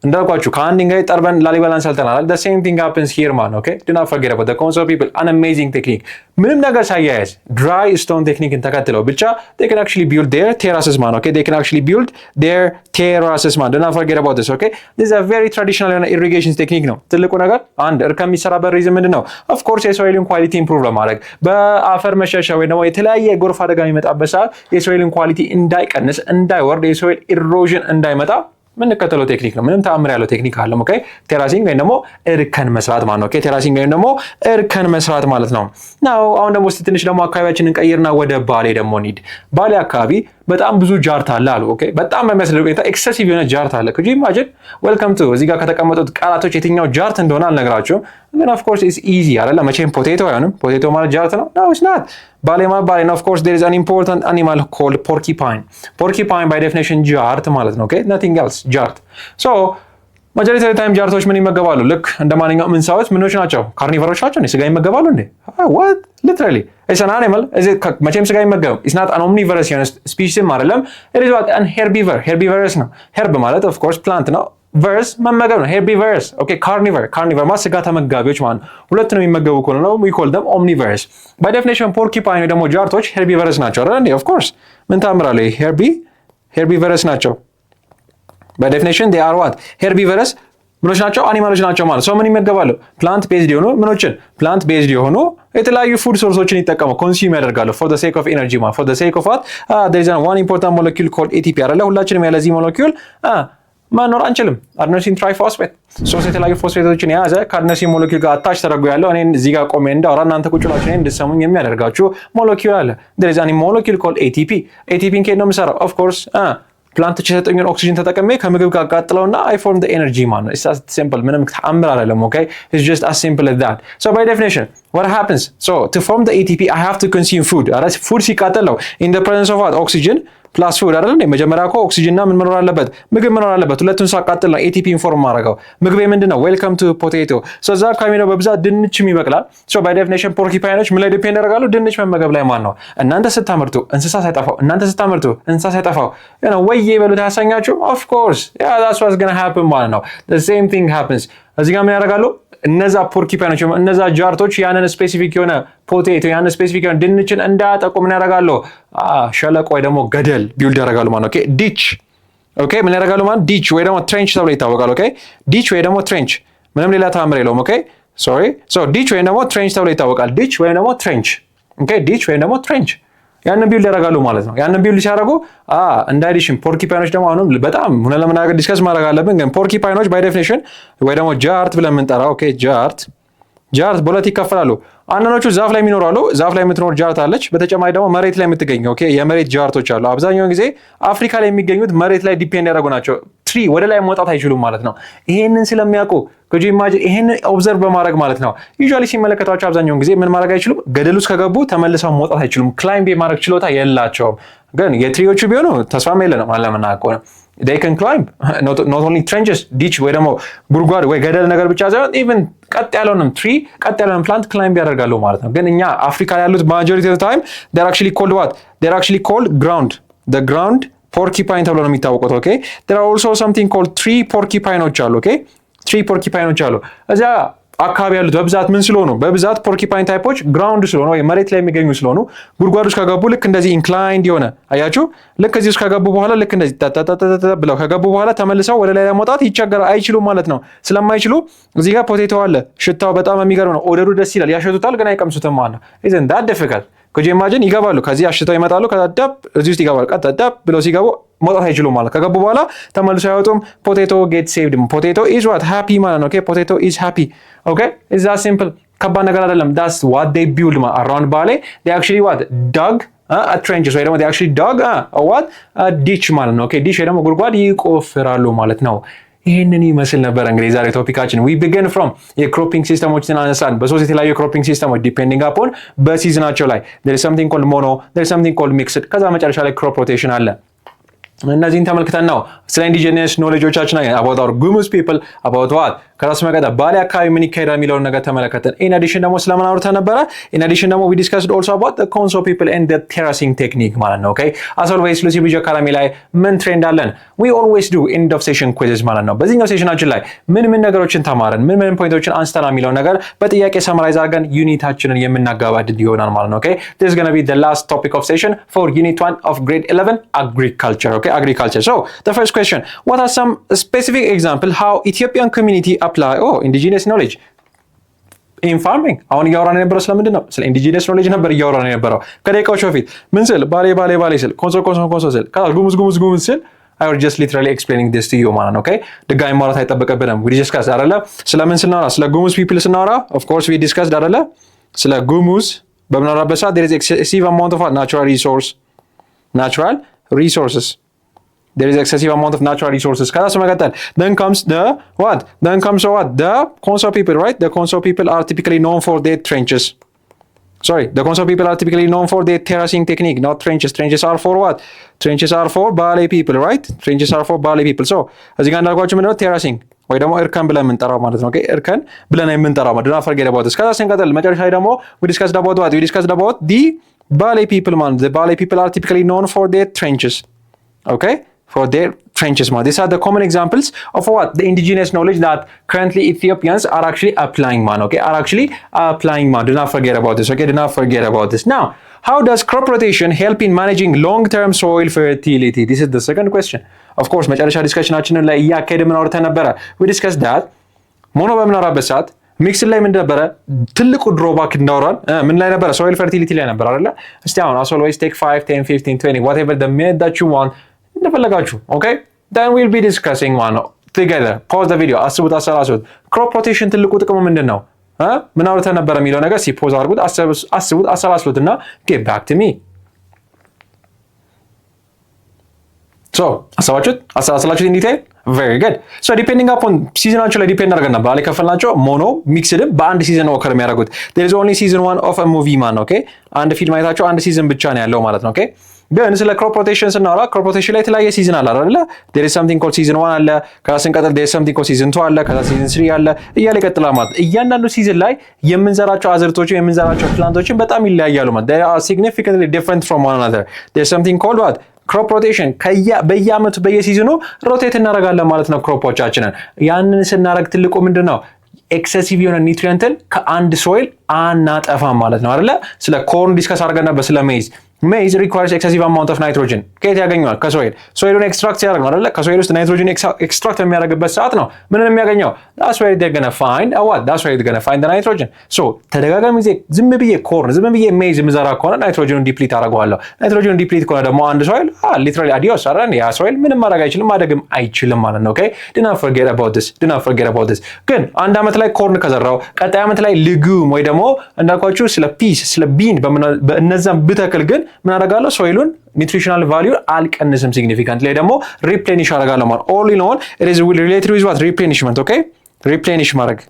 እንዳልኳችሁ ከአንድ ድንጋይ ጠርበን ላሊበላን ሰልተናል። the same thing happens here man. Okay, do not forget about the Konso people, an amazing technique ምንም ነገር ሳያያዝ dry stone technique ተከትለው ብቻ they can actually build their terraces man. Okay, they can actually build their terraces man. Do not forget about this. Okay, this is a very traditional irrigation technique ነው። ትልቁ ነገር አንድ እርከን የሚሰራበት ሪዝን ምንድነው? of course የሶይልን ኳሊቲ ኢምፕሩቭ ለማድረግ በአፈር መሸርሸር ወይ ደግሞ የተለያየ የጎርፍ አደጋ የሚመጣበት ሰዓት የሶይልን ኳሊቲ እንዳይቀንስ እንዳይወርድ የሶይል ኢሮዥን እንዳይመጣ የምንከተለው ቴክኒክ ነው። ምንም ተአምር ያለው ቴክኒክ አለ። ኦኬ ቴራሲንግ ወይም ደግሞ እርከን መስራት ማለት ነው። ኦኬ ቴራሲንግ ወይም ደግሞ እርከን መስራት ማለት ነው። ናው አሁን ደግሞ እስቲ ትንሽ ደግሞ አካባቢያችንን ቀይርና ወደ ባሌ ደግሞ እንሂድ። ባሌ አካባቢ በጣም ብዙ ጃርት አለ አሉ። ኦኬ በጣም በሚያስደንቅ ሁኔታ ኤክሰሲቭ የሆነ ጃርት አለ። could you imagine welcome to እዚህ ጋር ከተቀመጡት ቃላቶች የትኛው ጃርት እንደሆነ አልነግራችሁም፣ ግን of course it's easy አይደለ? መቼም ፖቴቶ አይሆንም። ፖቴቶ ማለት ጃርት ነው? no it's not። ባሌ ማለት ባሌ ነው። of course there is an important animal called porcupine. porcupine by definition ጃርት ማለት ነው። okay nothing else ጃርት። so ማጆሪቲ ኦፍ ታይም ጃርቶች ምን ይመገባሉ? ልክ እንደ ማንኛውም እንስሳዎች ምኖች ናቸው? ካርኒቨሮች ናቸው። ስጋ ይመገባሉ እንዴ? what literally it's an animal is it መቼም ስጋ ይመገባል። it's not an omnivorous የሆነ ስፒሲስም አይደለም። it is what an herbivore herbivorous ነው። herb ማለት of course plant ነው። verse መመገብ ነው። herbivorous okay carnivore ማለት ስጋ ተመጋቢዎች ማለት ነው። ሁለት ነው የሚመገቡ ከሆነ ነው we call them omnivorous by definition porcupine ደግሞ ጃርቶች herbivorous ናቸው አይደል እንዴ? of course ምን ታምራለህ? herbivorous ናቸው። by definition they are what herbivorous ምኖች ናቸው? አኒማሎች ናቸው ማለት ሰው ምን ይመገባሉ? ፕላንት ቤዝድ የሆኑ ምኖችን ፕላንት ቤዝድ የሆኑ የተለያዩ ፉድ ሶርሶችን ይጠቀሙ ኮንሱም ያደርጋሉ for the sake of energy ማለት for the sake of what there is one important molecule called ATP አይደለ? ሁላችንም ያለዚህ ሞለኪውል መኖር አንችልም። አድኖሲን ትራይፎስፌት ሶስት የተለያዩ ፎስፌቶችን የያዘ ከአድኖሲን ሞለኪውል ጋር አታች ተደርጎ ያለው እኔን እዚህ ጋር ቆሜ እንዳወራ እናንተ ቁጭ ብላችሁ እኔን እንድትሰሙኝ የሚያደርጋችሁ ሞለኪውል አለ። there is a molecule called ATP ATPን ከየት ነው የሚሰራው? of course ፕላንቶች የሰጠኙን ኦክሲጅን ተጠቅሜ ከምግብ ጋር አቃጥለውና I form the energy man. It's as simple ምንም ተአምር አይደለም። okay it's just as simple as that. so by definition what happens? so to form the ATP I have to consume food. food ሲቃጠል ነው in the presence of what oxygen plus food አይደል እንዴ? መጀመሪያ እኮ ኦክሲጅንና ምን መኖር አለበት? ምግብ መኖር አለበት። ሁለቱን ሳቃጥል ነው ATP ኢንፎርም ማድረገው። ምግቤ ምንድነው? ዌልካም ቱ ፖቴቶ። so እዛ አካባቢ ነው በብዛት ድንችም ይበቅላል። so by definition ፖርኪፓይኖች ምን ላይ ዲፔንድ ያደርጋሉ? ድንች መመገብ ላይ ማለት ነው። እናንተ ስታመርቱ እንስሳ ሳይጠፋው ወይ ይበሉት ያሰኛችሁ? of course yeah that's what's going to happen ማለት ነው። the same thing happens እዚህ ጋር ምን ያደርጋሉ? እነዛ ፖርኪፓይኖች እነዛ ጃርቶች ያንን ስፔሲፊክ የሆነ ፖቴቶ ያንን ስፔሲፊክ የሆነ ድንችን እንዳያጠቁ ምን ያደርጋሉ? ሸለቆ ወይ ደግሞ ገደል ቢውልድ ያደርጋሉ ማለት ነው። ኦኬ ዲች ኦኬ ምን ያደርጋሉ ማለት ዲች ወይ ደግሞ ትሬንች ተብሎ ይታወቃል። ኦኬ ዲች ወይ ደግሞ ትሬንች ምንም ሌላ ታምር የለውም። ኦኬ ሶሪ ሶ ዲች ወይ ደግሞ ትሬንች ተብሎ ይታወቃል። ዲች ወይ ደግሞ ትሬንች ኦኬ ዲች ወይ ደግሞ ትሬንች ያንን ቢውልድ ያደርጋሉ ማለት ነው። ያንን ቢውልድ ሲያደርጉ እንደ አዲሽን ፖርኪፓይኖች ደግሞ አሁንም በጣም ሆነ ለምናገር ዲስከስ ማድረግ አለብን። ግን ፖርኪፓይኖች ባይ ዴፊኒሽን ወይ ደግሞ ጃርት ብለን የምንጠራው ኦኬ ጃርት በሁለት ይከፈላሉ። አንዳንዶቹ ዛፍ ላይ የሚኖራሉ። ዛፍ ላይ የምትኖር ጃርት አለች። በተጨማሪ ደግሞ መሬት ላይ የምትገኝ ኦኬ የመሬት ጃርቶች አሉ። አብዛኛውን ጊዜ አፍሪካ ላይ የሚገኙት መሬት ላይ ዲፔንድ ያደረጉ ናቸው። ትሪ ወደ ላይ መውጣት አይችሉም ማለት ነው። ይሄንን ስለሚያውቁ could you imagine ይሄንን ኦብዘርቭ በማድረግ ማለት ነው ዩዥዋሊ ሲመለከቷቸው አብዛኛውን ጊዜ ምን ማድረግ አይችሉም? ገደል ውስጥ ከገቡ ተመልሰው መውጣት አይችሉም። ክላይምብ የማድረግ ችሎታ የላቸውም። ግን የትሪዎቹ ቢሆኑ ተስፋም የለንም አለመናቆነ they can climb not only trenches ditch ወይ ደግሞ ጉድጓድ ወይ ገደል ነገር ብቻ ሳይሆን even ቀጥ ያለውንም ትሪ ቀጥ ያለውን ፕላንት ክላይምብ ያደርጋሉ ማለት ነው። ግን እኛ አፍሪካ ላይ ያሉት majority of the time they're actually called ground porcupine ተብሎ ነው የሚታወቁት። ኦኬ there are also something called tree porcupines አሉ። ኦኬ tree porcupines አሉ። እዛ አካባቢ ያሉት በብዛት ምን ስለሆኑ በብዛት ፖርኪፓይን ታይፖች ግራውንድ ስለሆኑ ወይ መሬት ላይ የሚገኙ ስለሆኑ ጉድጓዶች ከገቡ ልክ እንደዚህ ኢንክላይንድ የሆነ አያችሁ ልክ እዚህ ውስጥ ከገቡ በኋላ ልክ እንደዚህ ብለው ከገቡ በኋላ ተመልሰው ወደ ላይ ለመውጣት አይችሉም ማለት ነው። ስለማይችሉ እዚህ ጋር ፖቴቶ አለ። ሽታው በጣም የሚገርም ነው። ኦደሩ ደስ ይላል። ያሸቱታል ግን አይቀምሱትም ማለት ነው። isn't that difficult? could you imagine ይገባሉ። ከዚህ አሽተው ይመጣሉ። ከዛ ዳብ እዚህ ውስጥ ይገባሉ። ቀጥ ብለው ሲገቡ መውጣት አይችሉም ማለት ከገቡ በኋላ ተመልሶ አይወጡም። ፖቴቶ ጌት ሴቭድ። ፖቴቶ ኢዝ ዋት ሃፒ ማለት ነው። ኦኬ ፖቴቶ ኢዝ ሃፒ። ኦኬ ኢዝ ዛት ሲምፕል። ከባድ ነገር አይደለም። ዳትስ ዋት ዴይ ቢልድ አራውንድ ባሌ ዴይ አክቹዋሊ ዋት ዳግ ትሬንችስ ወይ ደግሞ ዴይ አክቹዋሊ ዳግ ዋት ዲች ማለት ነው። ኦኬ ዲች ወይ ደግሞ ጉድጓድ ይቆፍራሉ ማለት ነው። ይሄንን ይመስል ነበር እንግዲህ ዛሬ ቶፒካችን we begin from የክሮፒንግ ሲስተሞችን አነሳን። በሶስት የተለያዩ ክሮፒንግ ሲስተሞች ዲፔንዲንግ አፖን በሲዝናቸው ላይ there is something called mono there is something called mixed ከዛ መጨረሻ ላይ ክሮፕ ሮቴሽን አለ። እነዚህን ተመልክተን ነው ስለ ኢንዲጂነስ ኖሌጆቻችን about our Gumus people about what ከራስ መቀጠ ባሌ አካባቢ ምን ይካሄዳል የሚለውን ነገር ተመለከተን። in addition ደግሞ ስለምን አውርተን ነበረ? in addition ደግሞ we discussed also about the Konso people and the terracing technique ማለት ነው። okay as always Lucy Bijo Academy ላይ ምን ትሬንድ አለን? we always do end of session quizzes ማለት ነው። በዚህኛው ሴሽናችን ላይ ምን ነገሮችን ተማረን ምን ፖይንቶችን አንስተናል የሚለውን ነገር በጥያቄ ሰምራይዝ አድርገን ዩኒታችንን የምናጋባድድ ይሆናል ማለት ነው። okay this is going to be the last topic of session for unit 1 of grade 11 agriculture. okay agriculture. So the first question, what are some specific example how Ethiopian community apply indigenous knowledge in farming? አሁን እያወራን የነበረው ስለምንድን ነው? ስለ indigenous knowledge ነበር እያወራን የነበረው ከደቂቃዎች በፊት። ምን ስል ባሌ ስል ኮንሶ ስል ጉሙዝ ስል I was just literally explaining this to you ማለት ነው ኦኬ ድጋሚ ማውራት አይጠበቅብንም we discussed አይደለ ስለምን ስናወራ ስለ ጉሙዝ people ስናወራ of course we discussed አይደለ ስለ ጉሙዝ በምናወራበት ሰዓት there is excessive amount of natural resources there is excessive amount of natural resources ከዛ ስመቀጠል then comes the Conso people right the Conso people are typically known for their trenches the Conso people are typically known for their terracing technique not trenches are for what trenches are for Bali people right trenches are for Bali people so እዚህ ጋር እንዳልኳችሁ ምንድነው terracing ወይ ደግሞ እርከን ብለን የምንጠራው ማለት ነው ኦኬ እርከን ብለን የምንጠራው ማለት ነው forget about this ከዛ ስንቀጥል መጨረሻ ላይ ደግሞ we discussed about the Bali people man the Bali people are typically known for their trenches okay for their trenches man these are the common examples of what the indigenous knowledge that currently Ethiopians are actually applying man okay do not forget about this now how does crop rotation help in managing long term soil fertility this is the second question of course መጨረሻ ዲስከሽናችንን ላይ ያካሄደ ምን አውርተን ነበረ we discussed that ሞኖ በምናወራበት ሰዓት ሚክስ ላይ ምን ነበረ ትልቁ ድሮባክ እንዳወራን ምን ላይ ነበረ soil fertility ላይ ነበር አይደለ እስቲ አሁን as always take 5 10 15 20 whatever the method that you want እንደፈለጋችሁ okay then we'll be discussing one together pause the video አስቡት አሰላስሉት crop rotation ትልቁ ጥቅሙ ምንድነው ምን አውርተን ነበር የሚለው ነገር ሲፖዝ አድርጉት አስቡት አሰላስሉትና get back to me so አሰላስላችሁት in detail very good so depending upon seasonናቸው ላይ ዲፔንድ አድርገን ነበር አለ ከፈልናቸው ሞኖ ሚክስድም በአንድ ሲዝን ኦከር የሚያደርጉት there is only season 1 of a movie man okay አንድ ፊልም አይታችሁ አንድ ሲዝን ብቻ ነው ያለው ማለት ነው okay ግን ስለ crop rotation ስናወራ crop rotation ላይ የተለያየ ሲዝን አለ አይደል there is something called season 1 አለ ከዛ ስንቀጥል there is something called season 2 አለ ከዛ season 3 አለ እያለ ይቀጥላል ማለት እያንዳንዱ ሲዝን ላይ የምንዘራቸው አዝርቶች የምንዘራቸው ፕላንቶችን በጣም ይለያያሉ ማለት they are significantly different from one another there is something called what crop rotation በየአመቱ በየሲዝኑ ሮቴት እናደርጋለን ማለት ነው ክሮፖቻችንን ያንን ስናደርግ ትልቁ ምንድነው ኤክሰሲቭ የሆነ ኒውትሪየንትን ከአንድ ሶይል አናጠፋም ማለት ነው አይደለ ስለ ኮርን ዲስከስ አድርገን ነበር ስለ maize requires excessive amount of nitrogen ከየት ያገኛል ከሶይሉን ኤክስትራክት ያደርግ ነው አይደለ ከሶይል ውስጥ ናይትሮጅን ኤክስትራክት የሚያደርግበት ሰዓት ነው ምንን የሚያገኘው that's where they're going to find the nitrogen so ተደጋጋሚ ጊዜ ዝም ብዬ ኮርን ዝም ብዬ maize ምዘራ ከሆነ ናይትሮጅኑን ዲፕሊት አደርገዋለሁ ናይትሮጅኑን ዲፕሊት ከሆነ ደግሞ አንድ ሶይል literally adios አይደል ያ ሶይል ምንም ማድረግ አይችልም ማደግም አይችልም ማለት ነው okay do not forget about this ግን አንድ አመት ላይ ኮርን ከዘራው ቀጣይ አመት ላይ legume ወይ ደግሞ እንዳልኳችሁ ስለ ፒስ ስለ ቢን በእነዛም ብተክል ግን ምን አደርጋለሁ ሶይሉን ኒውትሪሽናል ቫልዩ አልቀንስም ሲግኒፊካንት ላይ ደግሞ ሪፕሌኒሽ አደርጋለሁ ማለት all in all it is related with what replenishment okay replenish ማድረግ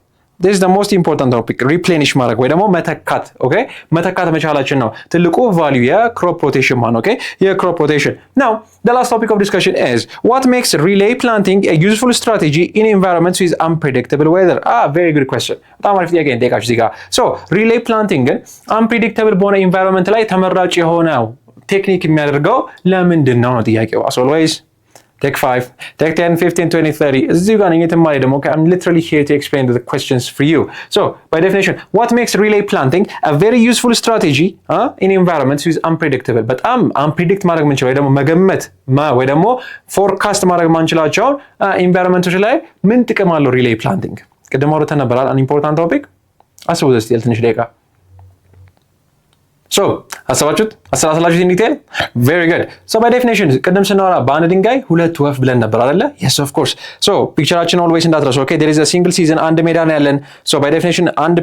this is the most important topic replenish ማድረግ ወይ ደግሞ መተካት okay መተካት መቻላችን ነው ትልቁ ቫልዩ የክሮፕ ሮቴሽን ማለት okay የክሮፕ ሮቴሽን now the last topic of discussion is what makes relay planting a useful strategy in environments with unpredictable weather very good question በጣም አሪፍ ጥያቄ እንጠይቃችሁ እዚህ ጋር so relay planting ግን unpredictable በሆነ environment ላይ ተመራጭ የሆነው ቴክኒክ የሚያደርገው ለምንድን ነው ጥያቄው as always take 5 take 10 15 20 30 እዚህ ጋር ነኝ ተማሪ ደግሞ I'm literally here to explain the questions for you so by definition what makes relay planting a very useful strategy in environments with unpredictable በጣም unpredict ማድረግ የምንችለው ወይ ደግሞ መገመት ወይ ደግሞ forecast ማድረግ ማንችላቸው environmenቶች ላይ ምን ጥቅም አለው relay planting ቅድም አውርተን ነበር an important topic አስቡት እስቲ ትንሽ ደቂቃ so አሰባችሁት in detail very good so by definition ቅድም ስናወራ በአንድ ድንጋይ ሁለት ወፍ ብለን ነበር አይደለ yes of course so ፒክቸራችን always እንዳትረሱ okay there is a single season አንድ ሜዳ ነው ያለን so by definition አንድ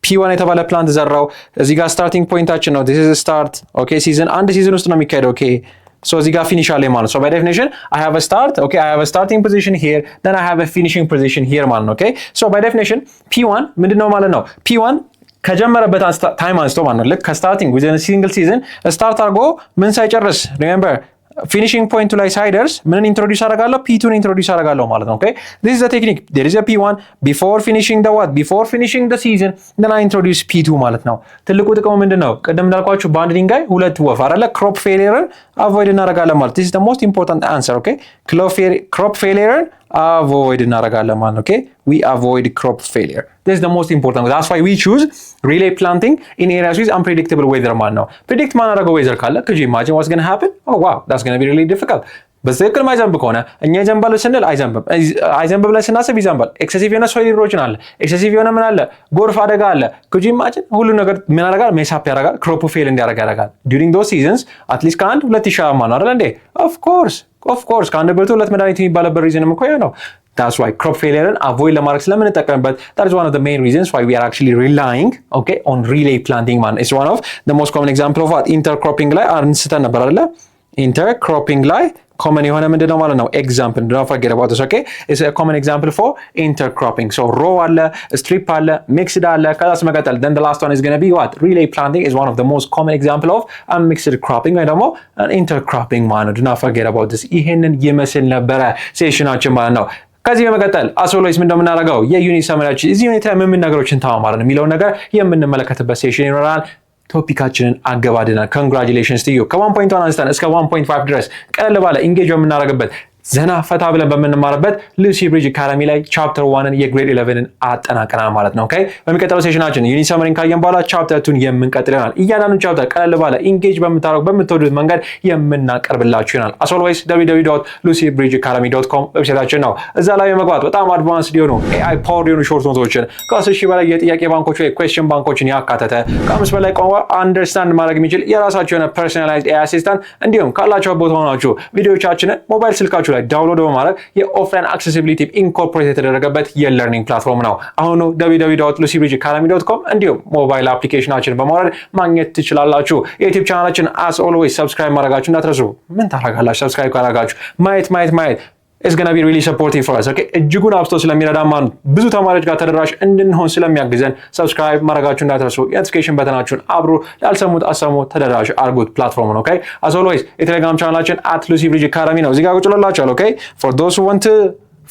P1 የተባለ ፕላንት ዘራው እዚህ ጋር starting pointአችን ነው this is a start okay season አንድ ሲዝን ውስጥ ነው የሚካሄደው okay so እዚህ ጋር ፊኒሽ አለ ማለት so by definition I have a start okay I have a starting position here then I have a finishing position here ማለት okay so by definition P1 ምንድነው ማለት ነው P1 ከጀመረበት ታይም አንስቶ ማለት ነው ልክ ከስታርቲንግ within a single season ስታርት አድርጎ ምን ሳይጨርስ remember finishing point ላይ ሳይደርስ ምን ኢንትሮዲዩስ አደርጋለሁ P2 ኢንትሮዲዩስ አደርጋለሁ ማለት ነው okay this is the technique there is a P1 before finishing the season then I introduce P2 ማለት ነው ትልቁ ጥቅሙ ምንድነው ቅድም እንዳልኳችሁ በአንድ ድንጋይ ሁለት ወፍ አይደለ crop failure avoid እናደርጋለን ማለት this is the most important answer okay crop failure avoid እናደርጋለን ማለት okay we avoid crop failure this is the most important that's why we choose relay planting in areas with unpredictable weather ማለት ነው predict ማናደርገው weather ካለ could you imagine what's going to happen oh wow that's going to be really difficult በትክክል ማይዘንብ ከሆነ እኛ ይዘንባል ስንል አይዘንብም ላይ ስናስብ ይዘንባል ኤክሴሲቭ የሆነ ሶይል ኢሮዥን አለ ኤክሴሲቭ የሆነ ምን አለ ጎርፍ አደጋ አለ could you imagine ሁሉ ነገር ምን ያደርጋል ሜሳፕ ያደርጋል ክሮፕ ፌል እንዲያደርጋል during those seasons at least ከአንድ ሁለት ይሻማ ነው አይደል እንዴ of course ኦፍ ኮርስ ከአንድ ብርቱ ሁለት መድኃኒት የሚባልበት ሪዝንም እኮ ያ ነው። That's why crop failure avoid ለማድረግ ስለምንጠቀምበት that is one of the main reasons why we are actually relying okay on relay planting man. It's one of the most common example of what intercropping ላይ አንስተን ነበር አይደለ? Intercropping ላይ common የሆነ ምንድነው ማለት ነው example don't forget about this okay it's a common example for intercropping so row አለ strip አለ mixed አለ ከዛስ መቀጠል then the last one is going to be what relay planting is one of the most common example of mixed cropping ወይ ደግሞ intercropping ማለት ነው don't forget about this ይሄንን ይመስል ነበረ ሴሽናችን ማለት ነው ከዚህ በመቀጠል አሶሎይስ ምን እንደምናደርገው የዩኒት ሰመራችን እዚህ ዩኒት ላይ ምን ነገሮችን ተማማርን የሚለው ነገር የምንመለከትበት ሴሽን ይኖራል ቶፒካችንን አገባደናል ኮንግራቹሌሽንስ ቱ ዩ ከ1.1 አንስተን እስከ 1.5 ድረስ ቀለል ባለ ኢንጌጅ የምናደርግበት ዘና ፈታ ብለን በምንማርበት ሉሲ ብሪጅ አካዳሚ ላይ ቻፕተር 1ን የግሬድ 11ን አጠናቀናል ማለት ነው ኦኬ በሚቀጥለው ሴሽናችን ዩኒት ሰመሪን ካየን በኋላ ቻፕተር 2ን የምንቀጥል ይሆናል እያንዳንዱ ቻፕተር ቀለል ባለ ኢንጌጅ በምትወዱት መንገድ የምናቀርብላችሁ ይሆናል as always www.lucybridgeacademy.com ዌብሳይታችን ነው እዛ ላይ በመግባት በጣም አድቫንስድ የሆኑ AI ፓወር የሆኑ ሾርት ኖቶችን ከ10 ሺህ በላይ የጥያቄ ባንኮች ወይ ኩዌስችን ባንኮችን ያካተተ ከ5 በላይ ቋንቋ አንደርስታንድ ማድረግ የሚችል የራሳቸው የሆነ ፐርሰናላይዝድ AI አሲስታንት እንዲሁም ካላችሁ ቦታ ሆናችሁ ቪዲዮዎቻችንን ሞባይል ስልካችሁ ዳውንሎድ በማድረግ የኦፍላይን አክሰሲቢሊቲ ኢንኮርፖሬት የተደረገበት የለርኒንግ ፕላትፎርም ነው አሁን www.lucybridgeacademy.com እንዲሁም ሞባይል አፕሊኬሽናችንን በማውረድ ማግኘት ትችላላችሁ የዩቲዩብ ቻናላችን as always ሰብስክራይብ ማድረጋችሁ እንዳትረሱ ምን ታደርጋላችሁ ሰብስክራይብ ካደረጋችሁ ማየት is going to be really supportive for us okay እጅጉን አብስቶ ስለሚረዳን ማለት ብዙ ተማሪዎች ጋር ተደራሽ እንድንሆን ስለሚያግዘን ሰብስክራይብ ማድረጋችሁ እንዳትረሱ የኖቲፊኬሽን በተናችሁን አብሮ ላልሰሙት አሰሙ ተደራሽ አርጉት ፕላትፎርም ነው okay as always የቴሌግራም ቻናላችን @lucybridgeacademy ነው እዚህ ጋር ቁጭ ብላችኋል okay for those who want to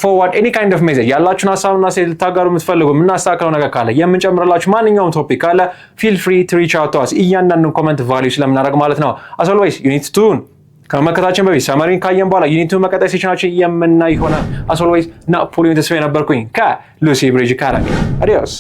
forward any kind of message ያላችሁን ሐሳብና ሴት ልታጋሩ የምትፈልጉ የምናስተካክለው ነገር ካለ የምንጨምርላችሁ ማንኛውም ቶፒክ ካለ feel free to reach out to us እያንዳንዱን ኮሜንት ቫልዩ ስለምናደርግ ማለት ነው as always you need to ከመከታችን በፊት ሰመሪን ካየን በኋላ ዩኒቱን መቀጠል ሴሽናችን የምናይ ይሆናል as always ናፖሊዮን ተስፋዬ ነበርኩኝ ከሉሲ ብሪጅ አካዳሚ አዲዮስ